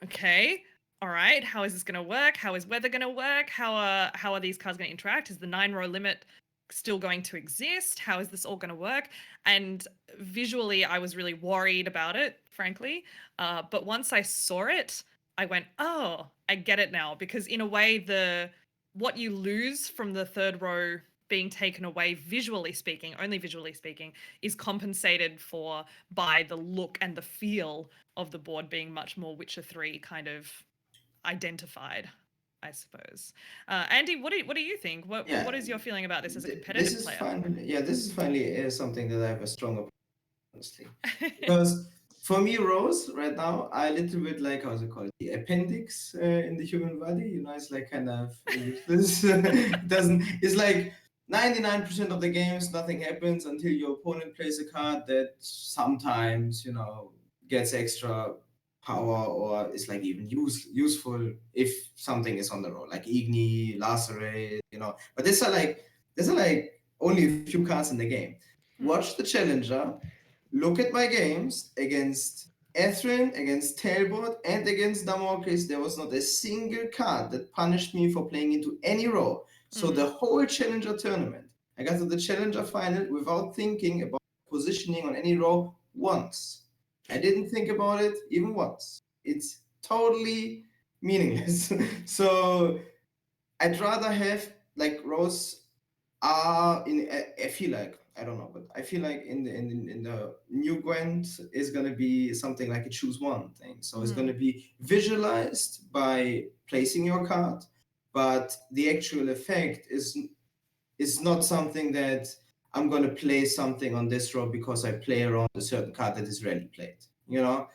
okay. All right, how is this going to work? How is weather going to work? How are these cards going to interact? Is the 9-row limit still going to exist? How is this all going to work? And visually, I was really worried about it, frankly. But once I saw it, I went, oh, I get it now. Because in a way, what you lose from the 3rd row being taken away, visually speaking, only visually speaking, is compensated for by the look and the feel of the board being much more Witcher 3 kind of identified, I suppose. Andy, what do you think? What is your feeling about this as a competitive player? This is finally something that I have a strong opinion, honestly. Because for me, rows right now are a little bit like, how's it called? The appendix in the human body. It's like kind of useless. It's like 99% of the games, nothing happens until your opponent plays a card that sometimes, gets extra power or is like even useful if something is on the row, like Igni, Lacerate, But there's like only a few cards in the game. Watch the Challenger, look at my games against Ethrin, against Talbot, and against Damocles. There was not a single card that punished me for playing into any row. So the whole Challenger tournament, I got to the Challenger final without thinking about positioning on any row once. I didn't think about it even once. It's totally meaningless. So I'd rather have like rows are in. I feel like I don't know, but I feel like in the new Gwent is gonna be something like a choose one thing. So it's gonna be visualized by placing your card, but the actual effect is not something that I'm gonna play something on this row because I play around a certain card that is rarely played. You know,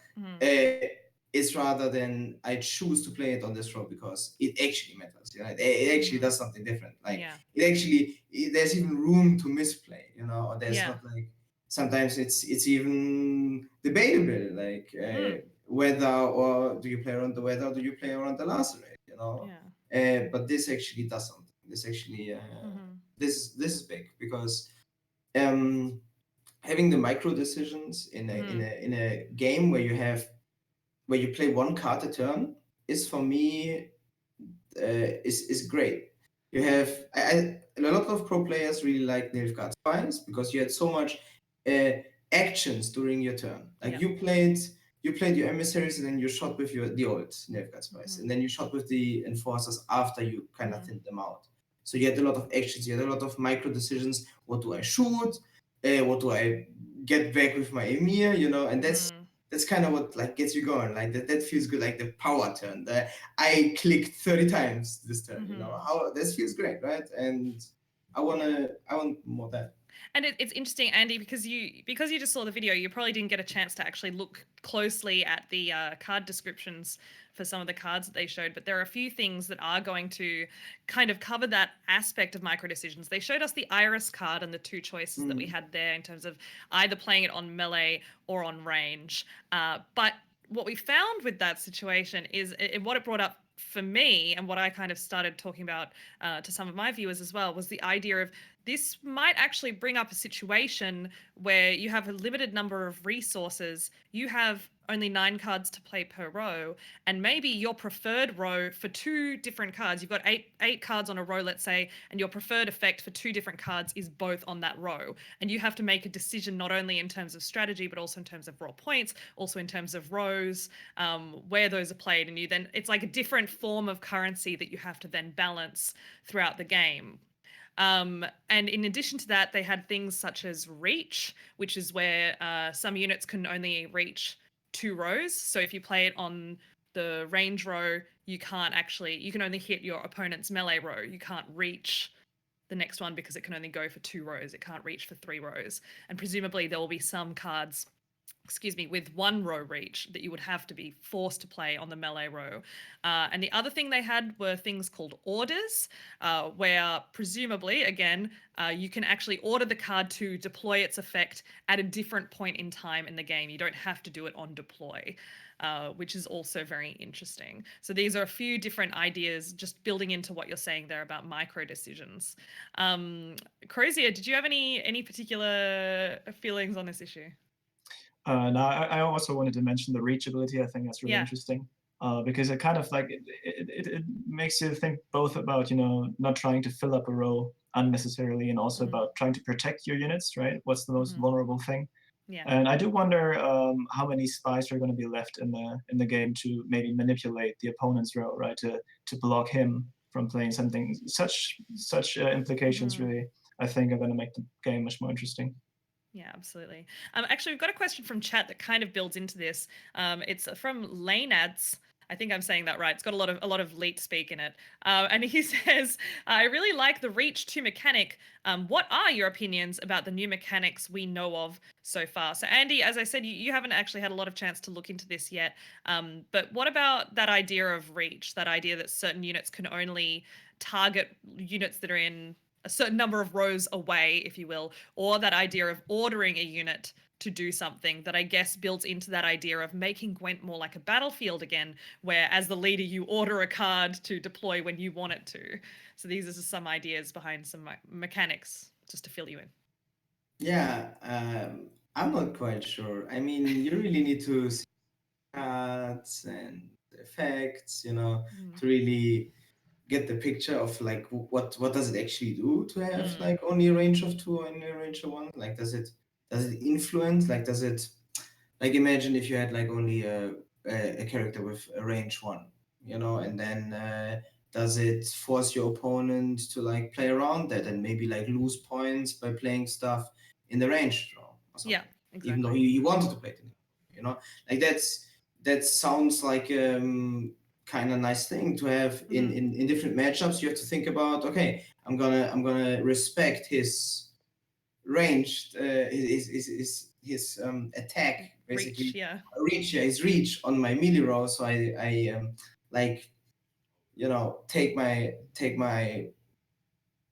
it's rather than I choose to play it on this row because it actually matters. You know, it actually does something different. Like there's even room to misplay. You know, or there's not like sometimes it's even debatable. Like whether or do you play around the weather or do you play around the lacerate? You know, but this actually does something. This actually this is big because having the micro decisions in a game where you play one card a turn is for me is great. You have a lot of pro players really like Nilfgaard Spies because you had so much actions during your turn. Like you played your emissaries and then you shot with the old Nilfgaard Spies and then you shot with the enforcers after you kind of thinned them out. So you had a lot of actions, you had a lot of micro decisions. What do I shoot? What do I get back with my Emir? You know, and that's kind of what like gets you going. Like that feels good. Like the power turn. I clicked 30 times this turn. You know, how this feels great, right? And I want more of that. And it's interesting, Andy, because you just saw the video, you probably didn't get a chance to actually look closely at the card descriptions for some of the cards that they showed. But there are a few things that are going to kind of cover that aspect of micro decisions. They showed us the Iris card and the two choices that we had there in terms of either playing it on melee or on range. But what we found with that situation is what it brought up for me, and what I kind of started talking about to some of my viewers as well, was the idea of this might actually bring up a situation where you have a limited number of resources. You have only 9 cards to play per row, and maybe your preferred row for 2 different cards, you've got eight cards on a row, let's say, and your preferred effect for 2 different cards is both on that row. And you have to make a decision not only in terms of strategy, but also in terms of raw points, also in terms of rows, where those are played. And it's like a different form of currency that you have to then balance throughout the game. And in addition to that, they had things such as reach, which is where some units can only reach 2 rows. So if you play it on the range row, you can only hit your opponent's melee row. You can't reach the next one because it can only go for 2 rows. It can't reach for 3 rows. And presumably there will be some cards with 1 row reach that you would have to be forced to play on the melee row. And the other thing they had were things called orders, where presumably, again, you can actually order the card to deploy its effect at a different point in time in the game. You don't have to do it on deploy, which is also very interesting. So these are a few different ideas just building into what you're saying there about micro decisions. Crozier, did you have any particular feelings on this issue? No, I also wanted to mention the reachability. I think that's really interesting because it kind of like it makes you think both about, you know, not trying to fill up a row unnecessarily and also about trying to protect your units, right? What's the most vulnerable thing? Yeah. And I do wonder how many spies are going to be left in the game to maybe manipulate the opponent's row, right? To block him from playing something. Such implications really, I think, are going to make the game much more interesting. Yeah, absolutely. Actually, we've got a question from chat that kind of builds into this. It's from Laneads. I think I'm saying that right. It's got a lot of leet speak in it. And he says, I really like the Reach 2 mechanic. What are your opinions about the new mechanics we know of so far? So Andy, as I said, you haven't actually had a lot of chance to look into this yet. But what about that idea of Reach, that idea that certain units can only target units that are in a certain number of rows away, if you will, or that idea of ordering a unit to do something that I guess builds into that idea of making Gwent more like a battlefield again, where as the leader you order a card to deploy when you want it to. So these are some ideas behind some mechanics, just to fill you in. Yeah, I'm not quite sure. I mean, you really need to see cards and effects, you know, to really get the picture of like what does it actually do to have Mm. like only a range of 2 and a range of 1? Like does it influence? Like does it, like imagine if you had like only a character with a range 1, you know, and then does it force your opponent to like play around that and maybe like lose points by playing stuff in the range draw or something? Yeah, Even though exactly. he wanted to play it, you know, like that sounds like kind of nice thing to have in different matchups. You have to think about, okay, I'm gonna respect his ranged his attack basically Reach, yeah. his reach on my melee row, so I like, you know, take my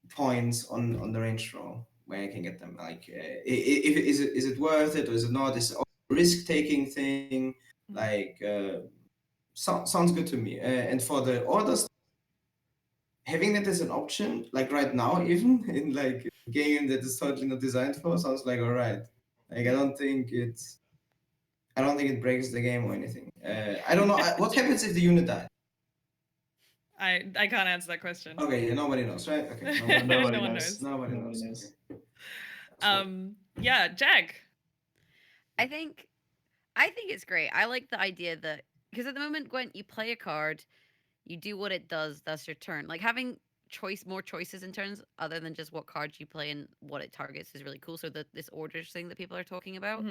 points on the range row where I can get them. Like if is it worth it or is it not? Is it a risk taking thing? Like sounds good to me. And for the orders, having that as an option, like right now, even in like a game that is totally not designed for, sounds like all right. Like I don't think it breaks the game or anything. I don't know what happens if the unit dies. I can't answer that question. Okay, yeah, nobody knows, right? Okay, Nobody No one knows. knows. nobody Nobody knows. knows. Okay. That's fine. Yeah, Jag. I think it's great. I like the idea that, because at the moment, Gwen, you play a card, you do what it does, that's your turn. Like having more choices in turns other than just what cards you play and what it targets is really cool. So that this orders thing that people are talking about,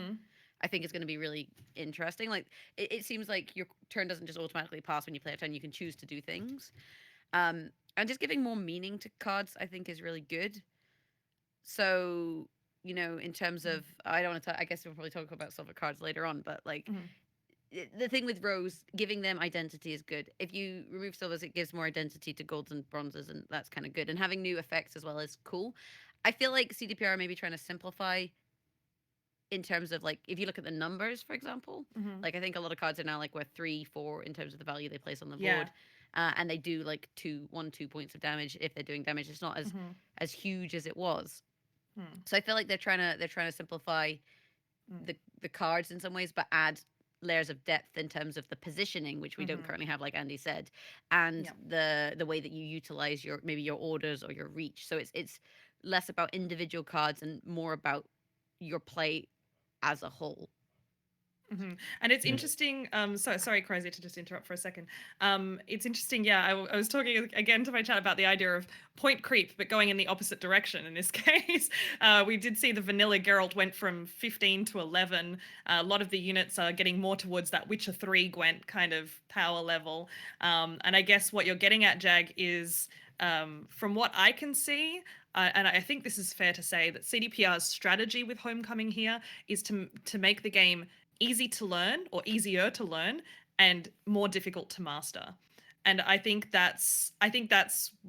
I think it's going to be really interesting. Like it seems like your turn doesn't just automatically pass when you play a turn. You can choose to do things. And just giving more meaning to cards, I think, is really good. So, you know, in terms of, I don't want to, I guess we'll probably talk about silver cards later on, but like the thing with Rose, giving them identity is good. If you remove silvers, it gives more identity to golds and bronzes, and that's kind of good. And having new effects as well is cool. I feel like CDPR may be trying to simplify in terms of like, if you look at the numbers, for example, like I think a lot of cards are now like worth 3, 4 in terms of the value they place on the board. And they do like 2 points of damage if they're doing damage. It's not as huge as it was. So I feel like they're trying to simplify the cards in some ways, but add layers of depth in terms of the positioning, which we don't currently have, like Andy said, and the way that you utilize your maybe your orders or your reach. So it's less about individual cards and more about your play as a whole. And it's interesting. So sorry, Crazy, to just interrupt for a second. It's interesting. Yeah, I was talking again to my chat about the idea of point creep, but going in the opposite direction. In this case, we did see the vanilla Geralt went from 15 to 11. A lot of the units are getting more towards that Witcher 3 Gwent kind of power level. And I guess what you're getting at, Jag, is from what I can see, and I think this is fair to say, that CDPR's strategy with Homecoming here is to make the game easy to learn, or easier to learn, and more difficult to master. And I think that's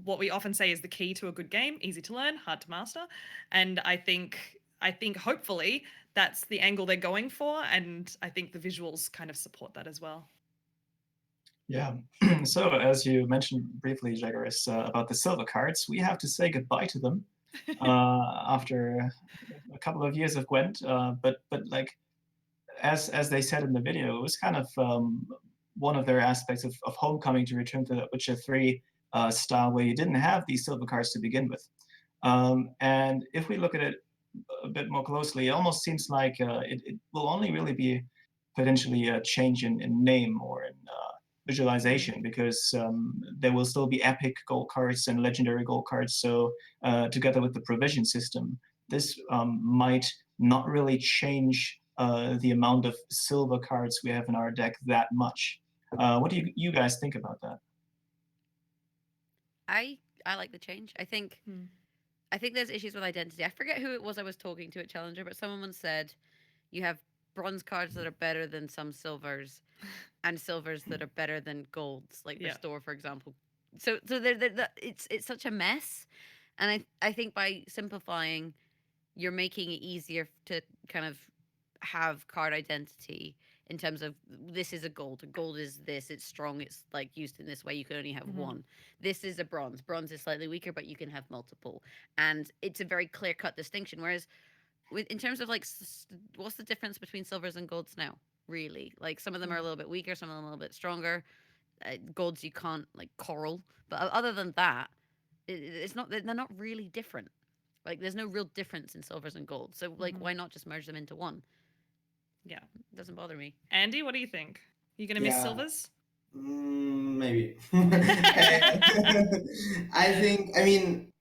what we often say is the key to a good game: easy to learn, hard to master. And I think hopefully that's the angle they're going for, and I think the visuals kind of support that as well. Yeah. So as you mentioned briefly, Jaggerous, about the silver cards, we have to say goodbye to them after a couple of years of Gwent. But like, as they said in the video, it was kind of one of their aspects of Homecoming to return to the Witcher 3 style, where you didn't have these silver cards to begin with. And if we look at it a bit more closely, it almost seems like it will only really be potentially a change in name or in visualization, because there will still be epic gold cards and legendary gold cards. So together with the provision system, this might not really change the amount of silver cards we have in our deck that much. What do you guys think about that? I like the change. I think there's issues with identity. I forget who it was I was talking to at Challenger, but someone once said you have bronze cards that are better than some silvers, and silvers that are better than golds, like Restore, for example. So it's such a mess, and I think by simplifying, you're making it easier to kind of have card identity in terms of, this is a gold. A gold is this. It's strong. It's like used in this way. You can only have one. This is a bronze. Bronze is slightly weaker, but you can have multiple, and it's a very clear cut distinction. Whereas in terms of like, what's the difference between silvers and golds now? Really, like some of them are a little bit weaker, some of them a little bit stronger. golds you can't like coral. But other than that, it's not. They're not really different. Like there's no real difference in silvers and golds. So like, why not just merge them into one? Yeah. It doesn't bother me. Andy, what do you think? You gonna miss Yeah. silvers? Maybe. I mean,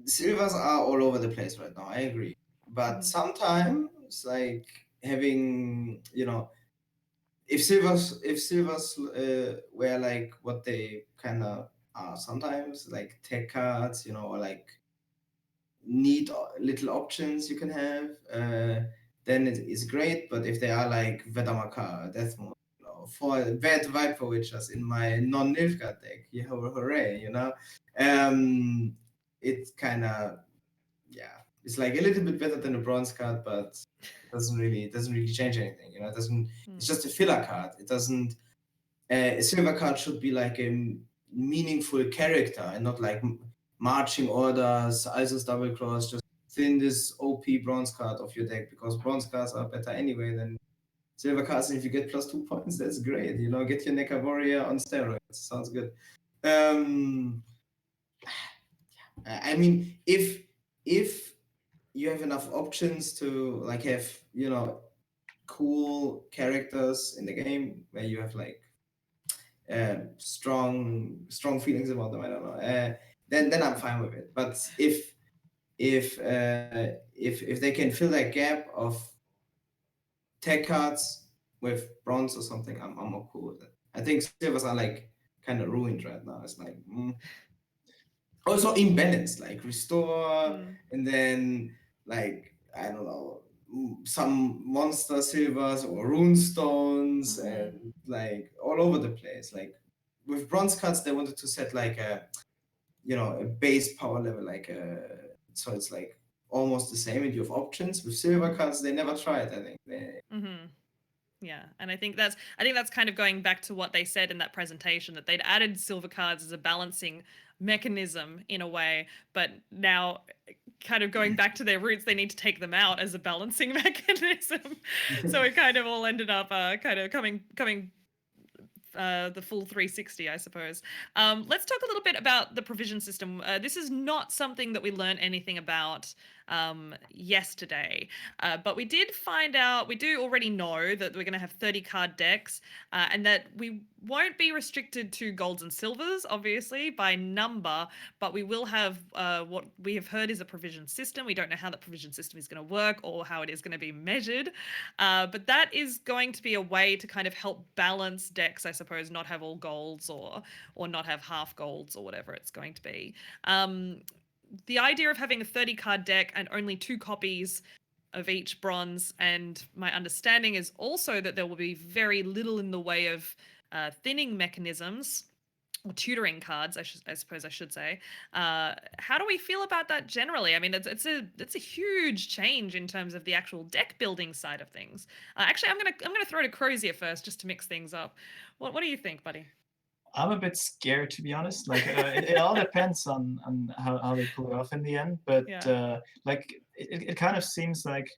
silvers are all over the place right now. I agree. But sometimes, like having, if silvers were like what they kind of are sometimes, like tech cards, or like neat little options you can have, then it is great. But if they are like Vedamaka, Death Mode, for bad Viper Witchers in my non-Nilfgaard deck, hooray, it kind of, it's like a little bit better than a bronze card, but it doesn't really change anything. It doesn't. It's just a filler card. It doesn't. A silver card should be like a meaningful character and not like marching orders, Isis double cross. Just thin this OP bronze card of your deck, because bronze cards are better anyway than silver cards. And if you get +2 points, that's great. Get your Neca Warrior on steroids. Sounds good. I mean, if you have enough options to like have cool characters in the game where you have like strong feelings about them, I don't know, then I'm fine with it. But if they can fill that gap of tech cards with bronze or something, I'm more cool with it. I think silvers are like kind of ruined right now. It's like also imbalanced, like restore and then like I don't know, some monster silvers or rune stones and like all over the place. Like with bronze cards, they wanted to set like a base power level, like so it's like almost the same and you have options. With silver cards, they never tried. I think Yeah, and I think that's kind of going back to what they said in that presentation, that they'd added silver cards as a balancing mechanism in a way, but now kind of going back to their roots, they need to take them out as a balancing mechanism. So it kind of all ended up kind of coming the full 360, I suppose. Let's talk a little bit about the provision system. This is not something that we learned anything about yesterday, but we did find out, we do already know that we're going to have 30 card decks, and that we won't be restricted to golds and silvers, obviously, by number, but we will have what we have heard is a provision system. We don't know how that provision system is going to work or how it is going to be measured, but that is going to be a way to kind of help balance decks, I suppose, not have all golds or not have half golds or whatever it's going to be. The idea of having a 30 card deck and only 2 copies of each bronze, and my understanding is also that there will be very little in the way of thinning mechanisms or tutoring cards, I suppose I should say. How do we feel about that generally? I mean, it's a huge change in terms of the actual deck building side of things. Actually, I'm gonna throw to Crozier first just to mix things up. What do you think, buddy? I'm a bit scared, to be honest. Like it all depends on how they pull it off in the end. But like it kind of seems like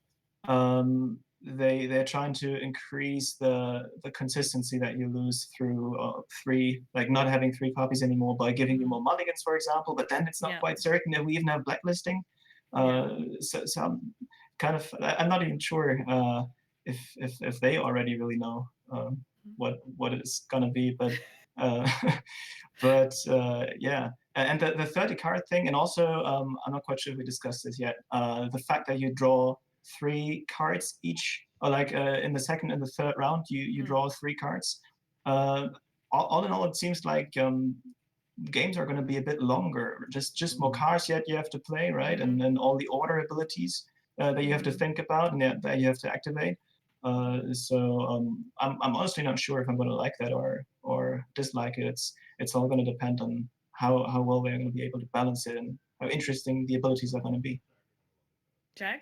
they're trying to increase the consistency that you lose through 3, like not having 3 copies anymore by giving you more mulligans, for example. But then it's not quite certain if we even have blacklisting. So I'm kind of, I'm not even sure if they already really know what it's gonna be, but. Yeah, and the 30 card thing, and also I'm not quite sure if we discussed this yet. The fact that you draw 3 cards each, or like in the second and the third round, you draw 3 cards. All in all, it seems like games are going to be a bit longer. Just more cards yet you have to play, right? And then all the order abilities that you have to think about and that you have to activate. So I'm honestly not sure if I'm going to like that or dislike it. It's all going to depend on how well they're going to be able to balance it and how interesting the abilities are going to be. Jag?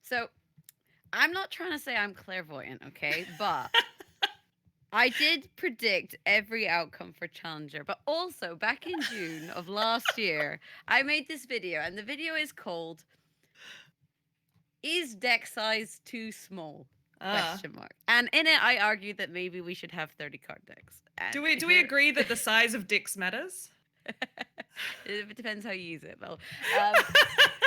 So I'm not trying to say I'm clairvoyant, okay? But I did predict every outcome for Challenger. But also, back in June of last year, I made this video, and the video is called "Is Deck Size Too Small?" Question mark. And in it, I argued that maybe we should have 30 card decks. And Do we agree that the size of dicks matters? It depends how you use it, Well,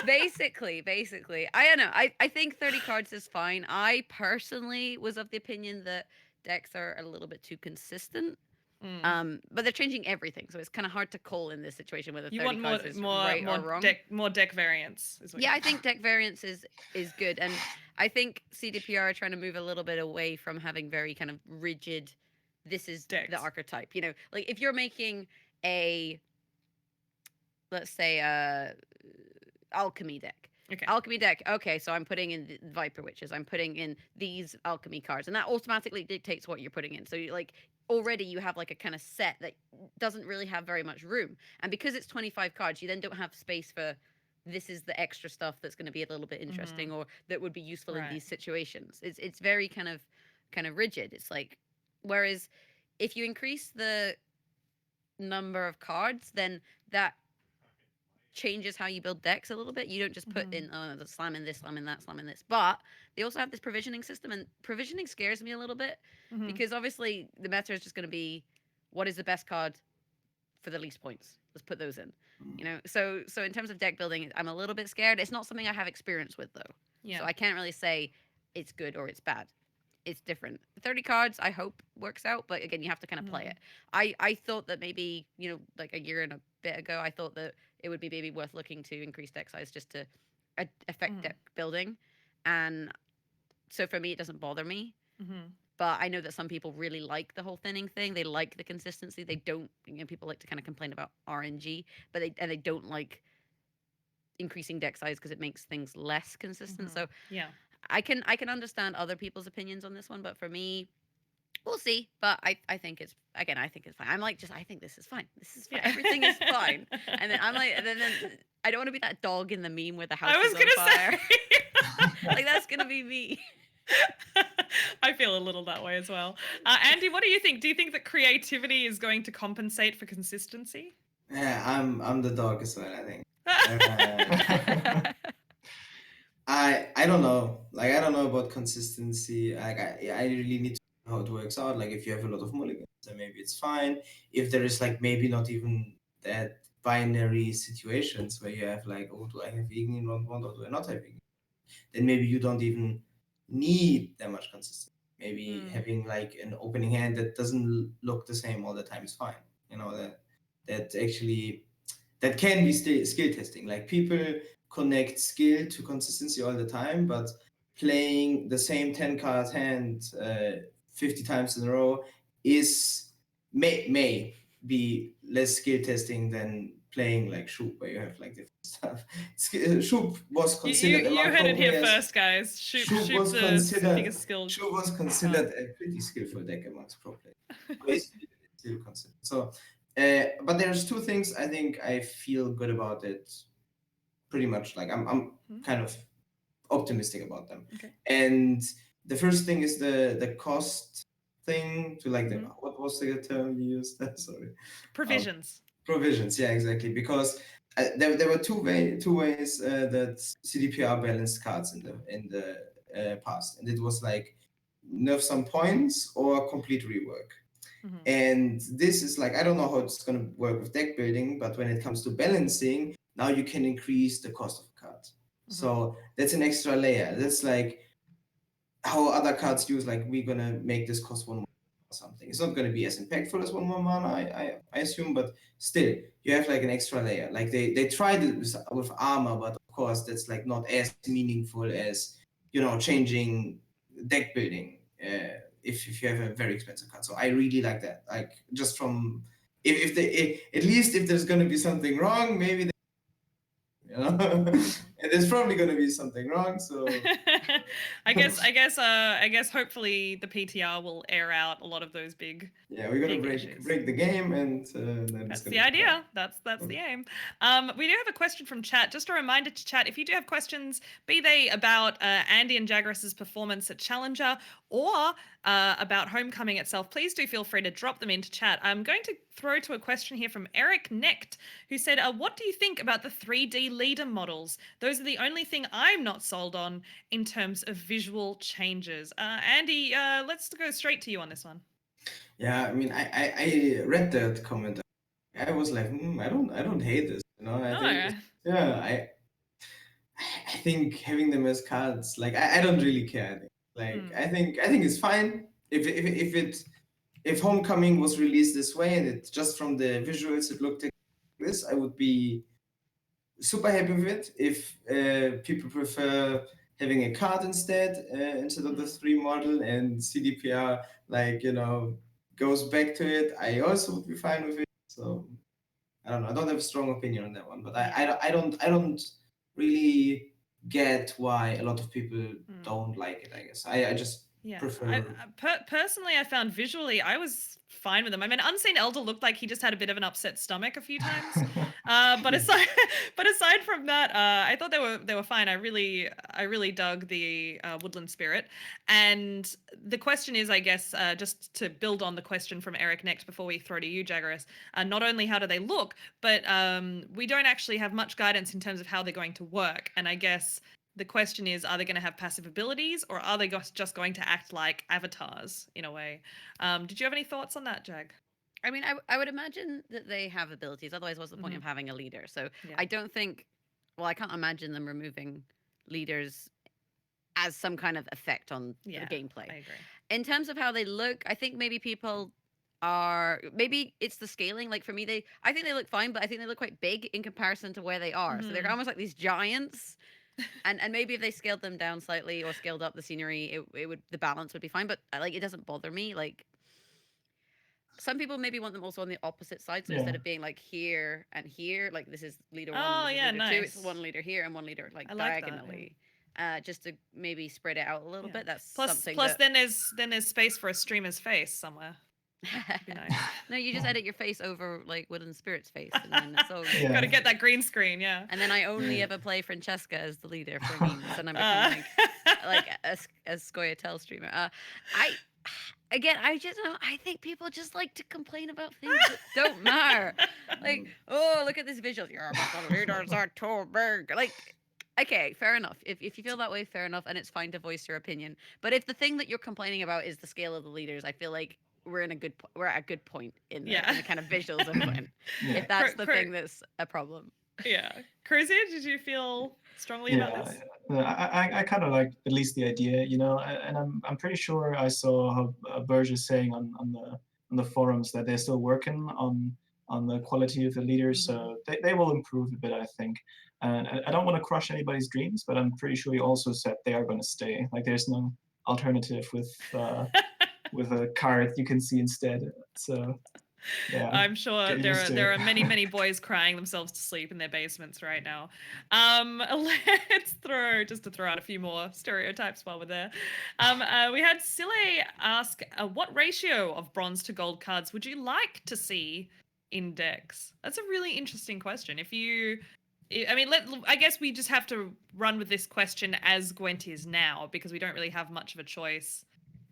basically, I don't know. I think 30 cards is fine. I personally was of the opinion that decks are a little bit too consistent. But they're changing everything, so it's kind of hard to call in this situation whether 30 You want cards is right or wrong. more deck variants. Is what Yeah, you I think deck variance is good, and I think CDPR are trying to move a little bit away from having very kind of rigid. This is Decks. the archetype, like if you're making a, let's say, alchemy deck. Okay. Alchemy deck. Okay, so I'm putting in the Viper Witches. I'm putting in these alchemy cards, and that automatically dictates what you're putting in. So already you have like a kind of set that doesn't really have very much room, and because it's 25 cards, you then don't have space for this is the extra stuff that's going to be a little bit interesting or that would be useful in these situations. It's very kind of rigid. It's like, whereas if you increase the number of cards, then that changes how you build decks a little bit. You don't just put in, oh, the slam in this, slam in that, slam in this. But they also have this provisioning system, and provisioning scares me a little bit because obviously the meta is just going to be, what is the best card for the least points? Let's put those in. So in terms of deck building, I'm a little bit scared. It's not something I have experience with though. Yeah. So I can't really say it's good or it's bad. It's different. 30 cards, I hope works out, but again, you have to kind of play it. I thought that maybe, like a year and a bit ago, I thought that it would be maybe worth looking to increase deck size just to affect deck building. And so for me, it doesn't bother me. But I know that some people really like the whole thinning thing. They like the consistency. They don't, people like to kind of complain about RNG, but they don't like increasing deck size because it makes things less consistent. So yeah, I can understand other people's opinions on this one, but for me, we'll see. But I think it's fine. I'm like, I think this is fine. This is fine. Everything is fine. And then I'm like, and then I don't want to be that dog in the meme where the house is on fire. Like that's gonna be me. I feel a little that way as well. Andy, what do you think? Do you think that creativity is going to compensate for consistency? Yeah, I'm the dog as well, I think. I don't know. Like, I don't know about consistency. Like, I really need to know how it works out. Like, if you have a lot of mulligans, then maybe it's fine. If there is like maybe not even that binary situations where you have like, oh, do I have Vegan in round one or do I not have Vegan? Then maybe you don't even need that much consistency. Maybe having like an opening hand that doesn't look the same all the time is fine. That actually that can be skill testing. Like, people connect skill to consistency all the time, but playing the same 10 card hand 50 times in a row may be less skill testing than playing like Shoop, where you have like different stuff. Shoop was considered. You heard it here first, guys. Shoop was the biggest skill. Shoop was considered a pretty skillful deck amongst pro players. Still considered. So, but there's two things I think I feel good about it. Pretty much, like I'm kind of optimistic about them. Okay. And the first thing is the cost thing. To like what was the term you used? Sorry. Provisions. Provisions, yeah, exactly. Because there were two ways that CDPR balanced cards in the past, and it was like nerf some points or complete rework. And this is like, I don't know how it's going to work with deck building, but when it comes to balancing, now you can increase the cost of a card. So that's an extra layer. That's like how other cards use, like, we're going to make this cost 1 more or something. It's not going to be as impactful as 1 more mana, I assume, but still, you have like an extra layer. Like they tried it with armor, but of course that's like not as meaningful as, changing deck building. If you have a very expensive card. So I really like that. Like, just from if at least if there's gonna be something wrong, maybe and there's probably gonna be something wrong. So I guess hopefully the PTR will air out a lot of those big. Yeah, we're gonna break the game, and that's the idea. That's the aim. We do have a question from chat. Just a reminder to chat, if you do have questions, be they about Andy and Jaggerous's performance at Challenger or about Homecoming itself, please do feel free to drop them into chat. I'm going to throw to a question here from Eric Necht, who said, what do you think about the 3D leader models? Those those are the only thing I'm not sold on in terms of visual changes. Andy, let's go straight to you on this one. Yeah, I mean, I read that comment. I was like, I don't hate this. You know, I think, yeah, I think having them as cards, like, I don't really care. I think it's fine if Homecoming was released this way and it's just from the visuals it looked like this, I would be super happy with it. If people prefer having a card instead of the 3 model, and CDPR goes back to it, I also would be fine with it. So I don't know. I don't have a strong opinion on that one, but I don't really get why a lot of people don't like it. I guess I just prefer. Personally, I found visually I was fine with them. I mean, Unseen Elder looked like he just had a bit of an upset stomach a few times. But aside from that, I thought they were fine. I really dug the Woodland Spirit. And the question is, I guess, just to build on the question from Eric next before we throw to you, Jaggerous, not only how do they look, but we don't actually have much guidance in terms of how they're going to work. And I guess the question is, are they going to have passive abilities, or are they just going to act like avatars in a way? Did you have any thoughts on that, Jag? I mean, I would imagine that they have abilities. Otherwise, what's the point of having a leader? So I don't think, well, I can't imagine them removing leaders as some kind of effect on the gameplay. I agree. In terms of how they look, I think maybe maybe it's the scaling. Like for me, I think they look fine, but I think they look quite big in comparison to where they are. So they're almost like these giants. And maybe if they scaled them down slightly or scaled up the scenery, the balance would be fine. But like, it doesn't bother me. Like, some people maybe want them also on the opposite side. So instead of being like here and here, like this is leader 1, this is leader 2, it's 1 leader here and 1 leader like diagonally. Just to maybe spread it out a little bit. That's something. Plus, then there's space for a streamer's face somewhere. Be nice. No, you just edit your face over like Woodland Spirit's face, and then it's all good. Got to get that green screen, yeah. And then I only ever play Francesca as the leader for memes, and I'm becoming like a Scoia'tael streamer. I think people just like to complain about things that don't matter. Like, oh, look at this visual. Yeah, but the leaders are too big. Like, okay, fair enough. If you feel that way, fair enough, and it's fine to voice your opinion. But if the thing that you're complaining about is the scale of the leaders, I feel like we're at a good point in the kind of visuals of when. If that's the thing that's a problem. Yeah. Cruzia, did you feel strongly about this? I kind of like at least the idea, and I'm pretty sure I saw how Burgess saying on the forums that they're still working on the quality of the leaders, so they will improve a bit, I think. And I don't want to crush anybody's dreams, but I'm pretty sure he also said they are going to stay. Like, there's no alternative with a card you can see instead. So yeah, I'm sure there are many boys crying themselves to sleep in their basements right now. Let's throw out a few more stereotypes while we're there. We had Sile ask, what ratio of bronze to gold cards would you like to see in decks? That's a really interesting question. I guess we just have to run with this question as Gwent is now, because we don't really have much of a choice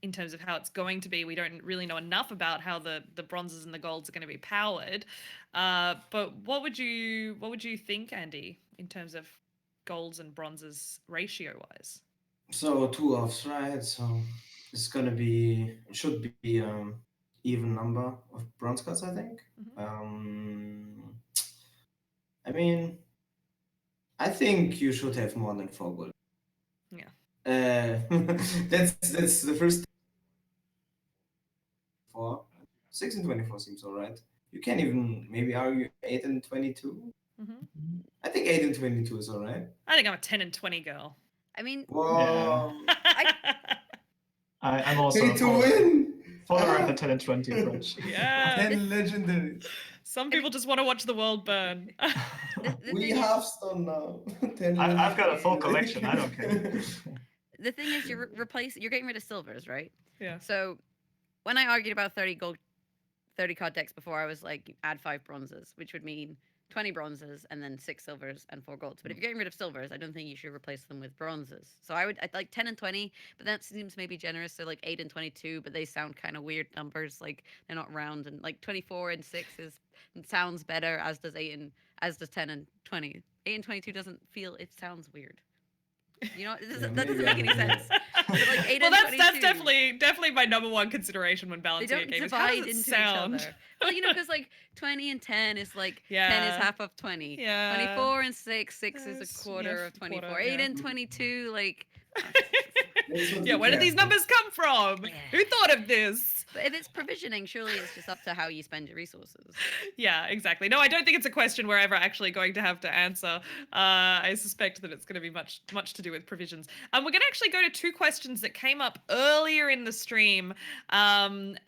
in terms of how it's going to be. We don't really know enough about how the bronzes and the golds are going to be powered. But what would you think, Andy, in terms of golds and bronzes ratio wise? So 2 offs, right? So it's should be even number of bronze cards, I think. I mean, I think you should have more than 4 gold. Yeah. That's the first. 6 and 24 seems alright. You can even maybe argue 8 and 22. I think 8 and 22 is alright. I think I'm a 10 and 20 girl. I mean, whoa. I'm also Pay to win. Follower of the 10 and 20 approach. Yeah. 10 legendaries. Some people just want to watch the world burn. We have stone now. I've got a full collection. I don't care. The thing is, you're getting rid of silvers, right? Yeah. So when I argued about 30 card decks before, I was like, add 5 bronzes, which would mean 20 bronzes and then 6 silvers and 4 golds. But if you're getting rid of silvers, I don't think you should replace them with bronzes. So I'd like 10 and 20, but that seems maybe generous. So like 8 and 22, but they sound kind of weird numbers. Like they're not round, and like 24 and 6 sounds better, as does 10 and 20. 8 and 22 doesn't feel, it sounds weird. You know, that doesn't make any sense. But like 8 Well, and that's 22, definitely my number one consideration when they balancing a don't game. Is how divide does it into sound? each other. Well, you know, because like 20 and 10 is like 10 Yeah. is half of 20. Yeah. 24 and 6 is Yes, a quarter yeah, of 24. quarter, 8 yeah. and 22, like. Yeah, where did these numbers come from? Yeah. Who thought of this? But if it's provisioning, surely it's just up to how you spend your resources. Yeah, exactly. No, I don't think it's a question we're ever actually going to have to answer. I suspect that it's going to be much to do with provisions. We're going to actually go to 2 questions that came up earlier in the stream, and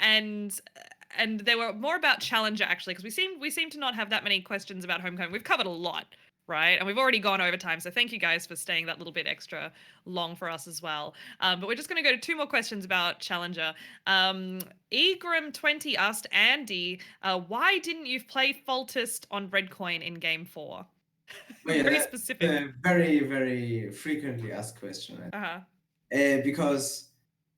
they were more about Challenger actually, because we seem to not have that many questions about Homecoming. We've covered a lot, right? And we've already gone over time, so thank you guys for staying that little bit extra long for us as well. But we're just going to go to 2 more questions about Challenger. Egram20 asked Andy, why didn't you play Faultist on Red Coin in Game 4? Very specific. A very, very frequently asked question. Uh-huh. Because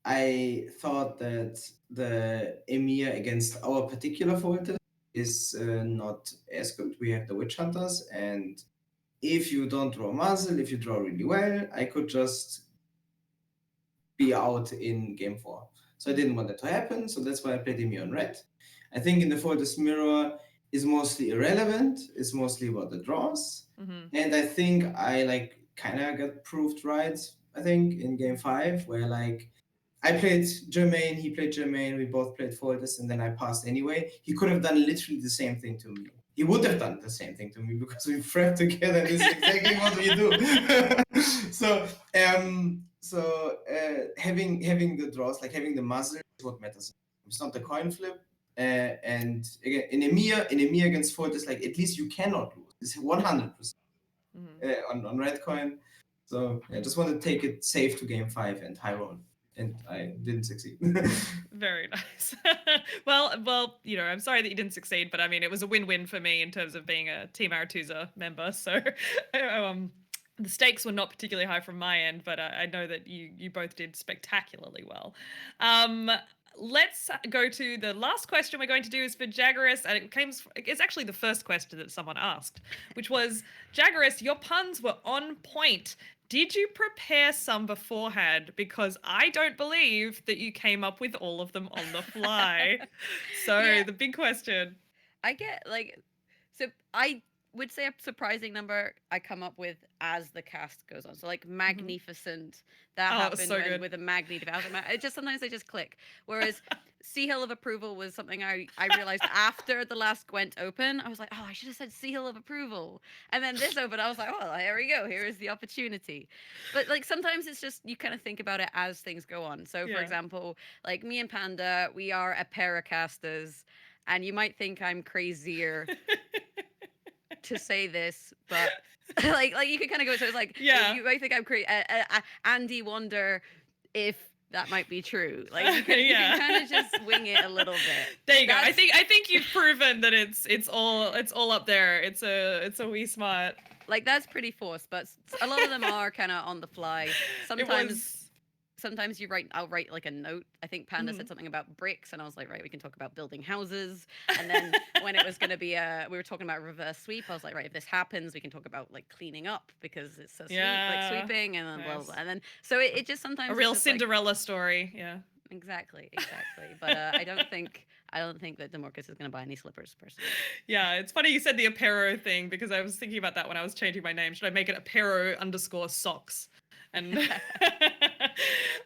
I thought that the Emir against our particular Faultist is not as good. We have the Witch Hunters, and if you don't draw muzzle, if you draw really well, I could just be out in Game 4. So I didn't want that to happen, so that's why I played Emir on red. I think in the Faultist Mirror is mostly irrelevant. It's mostly about the draws. Mm-hmm. And I think I like kind of got proved right, I think, in Game 5, where like I played Jermaine, he played Jermaine, we both played Faultist, and then I passed anyway. He could have done literally the same thing to me. He would have done the same thing to me because we prepped together, and this is exactly what we do. So having the draws, like having the muzzle, is what matters. It's not the coin flip. And again, in Emir against Faultist, like at least you cannot lose. It's 100% on red coin. So I just want to take it safe to Game 5 and high roll. And I didn't succeed. Very nice. well, you know, I'm sorry that you didn't succeed, but I mean, it was a win-win for me in terms of being a Team Aretuza member. So, the stakes were not particularly high from my end, but I know that you both did spectacularly well. Let's go to the last question we're going to do is for Jaggerous, and it's actually the first question that someone asked, which was, Jaggerous, your puns were on point. Did you prepare some beforehand? Because I don't believe that you came up with all of them on the fly. So Yeah. the big question. I get like, so I would say a surprising number I come up with as the cast goes on. So like Magnificent, that Oh, it was happened so good. with a Magnificent. I was like, it just sometimes they just click. Whereas Sea Hill of Approval was something I realized after the last Gwent open. I was like, oh, I should have said Sea Hill of Approval. And then this open, I was like, oh, here we go. Here is the opportunity. But like sometimes it's just you kind of think about it as things go on. So for Yeah. example, like me and Panda, we are Apero casters, and you might think I'm crazier to say this, but like you could kind of go. So it's like, Yeah. you might think I'm crazy. Andy wonder if that might be true. Like you can, Yeah. you can kind of just wing it a little bit. There you go. I That's- think you've proven that it's all up there. It's a wee smart. Like that's pretty forced, but a lot of them are kind of on the fly. Sometimes I'll write like a note. I think Panda said something about bricks, and I was like, right, we can talk about building houses. And then when it was going to be we were talking about reverse sweep, I was like, right, if this happens, we can talk about like cleaning up because it's a sweep, like sweeping, and then blah, blah, blah. And then so it just sometimes A it's real just, like, Cinderella story. Yeah. exactly. But I don't think that Demorcus is going to buy any slippers personally. Yeah, it's funny you said the Apero thing because I was thinking about that when I was changing my name. Should I make it Apero_socks? And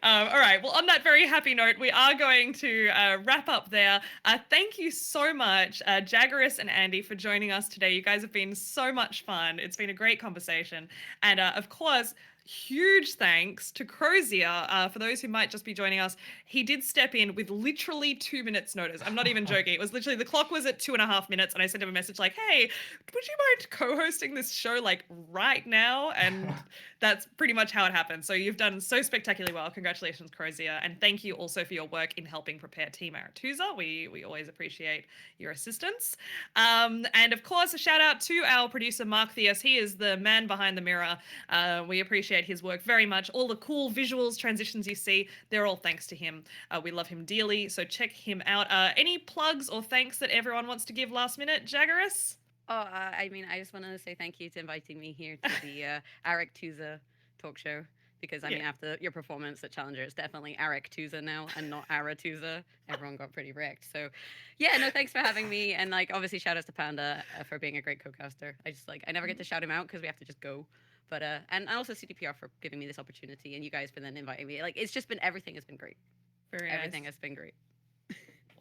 all right, well, on that very happy note, we are going to wrap up there. Thank you so much, Jaggerous and Andy, for joining us today. You guys have been so much fun. It's been a great conversation. And of course, huge thanks to Crozier. For those who might just be joining us, he did step in with literally 2 minutes notice. I'm not even joking. It was literally, the clock was at 2.5 minutes, and I sent him a message like, hey, would you mind co-hosting this show like right now? And that's pretty much how it happened. So you've done so spectacularly well. Congratulations, Crozier. And thank you also for your work in helping prepare Team Aretuza. We always appreciate your assistance. And of course, a shout out to our producer, Mark Theus. He is the man behind the mirror. We appreciate his work very much. All the cool visuals, transitions you see, they're all thanks to him. We love him dearly, so check him out. Any plugs or thanks that everyone wants to give last minute, Jaggerous? Oh, I mean, I just want to say thank you to inviting me here to the Aretuza talk show. Because, I mean, after your performance at Challenger, it's definitely Aretuza now and not Aretuza. Everyone got pretty wrecked. So, yeah, no, thanks for having me. And, like, obviously, shout outs to Panda for being a great co-caster. I never get to shout him out because we have to just go. But, and also CDPR for giving me this opportunity and you guys for then inviting me. Like, it's just been, everything has been great. Everything has been great.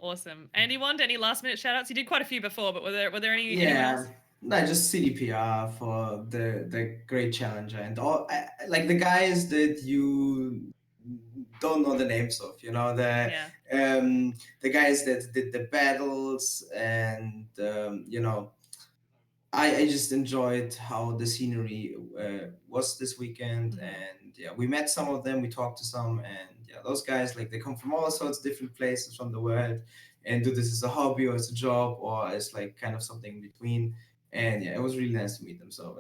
Awesome. AndyWand, any last minute shout outs? You did quite a few before, but were there any? Yeah, no, just CDPR for the great challenger and all, like the guys that you don't know the names of, you know, the guys that did the battles and you know, I just enjoyed how the scenery was this weekend, and yeah, we met some of them, we talked to some, and yeah, those guys, like, they come from all sorts of different places from the world and do this as a hobby or as a job or as like kind of something in between. And yeah, it was really nice to meet them. So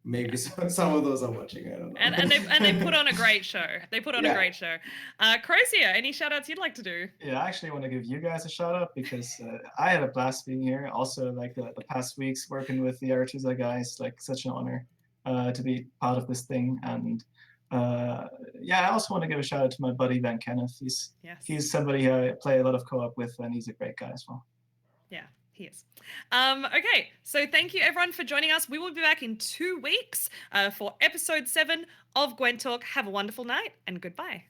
maybe some of those are watching, I don't know. And they put on a great show. They put on a great show. Crozier, any shout outs you'd like to do? Yeah, I actually want to give you guys a shout out because I had a blast being here. Also, like the past weeks working with the Aretuza guys, like such an honor to be part of this thing. And yeah, I also want to give a shout out to my buddy Ben Kenneth. He's somebody I play a lot of co-op with, and he's a great guy as well. Yeah, he is. Okay, so thank you everyone for joining us. We will be back in 2 weeks for episode 7 of GwenTalk. Have a wonderful night and goodbye.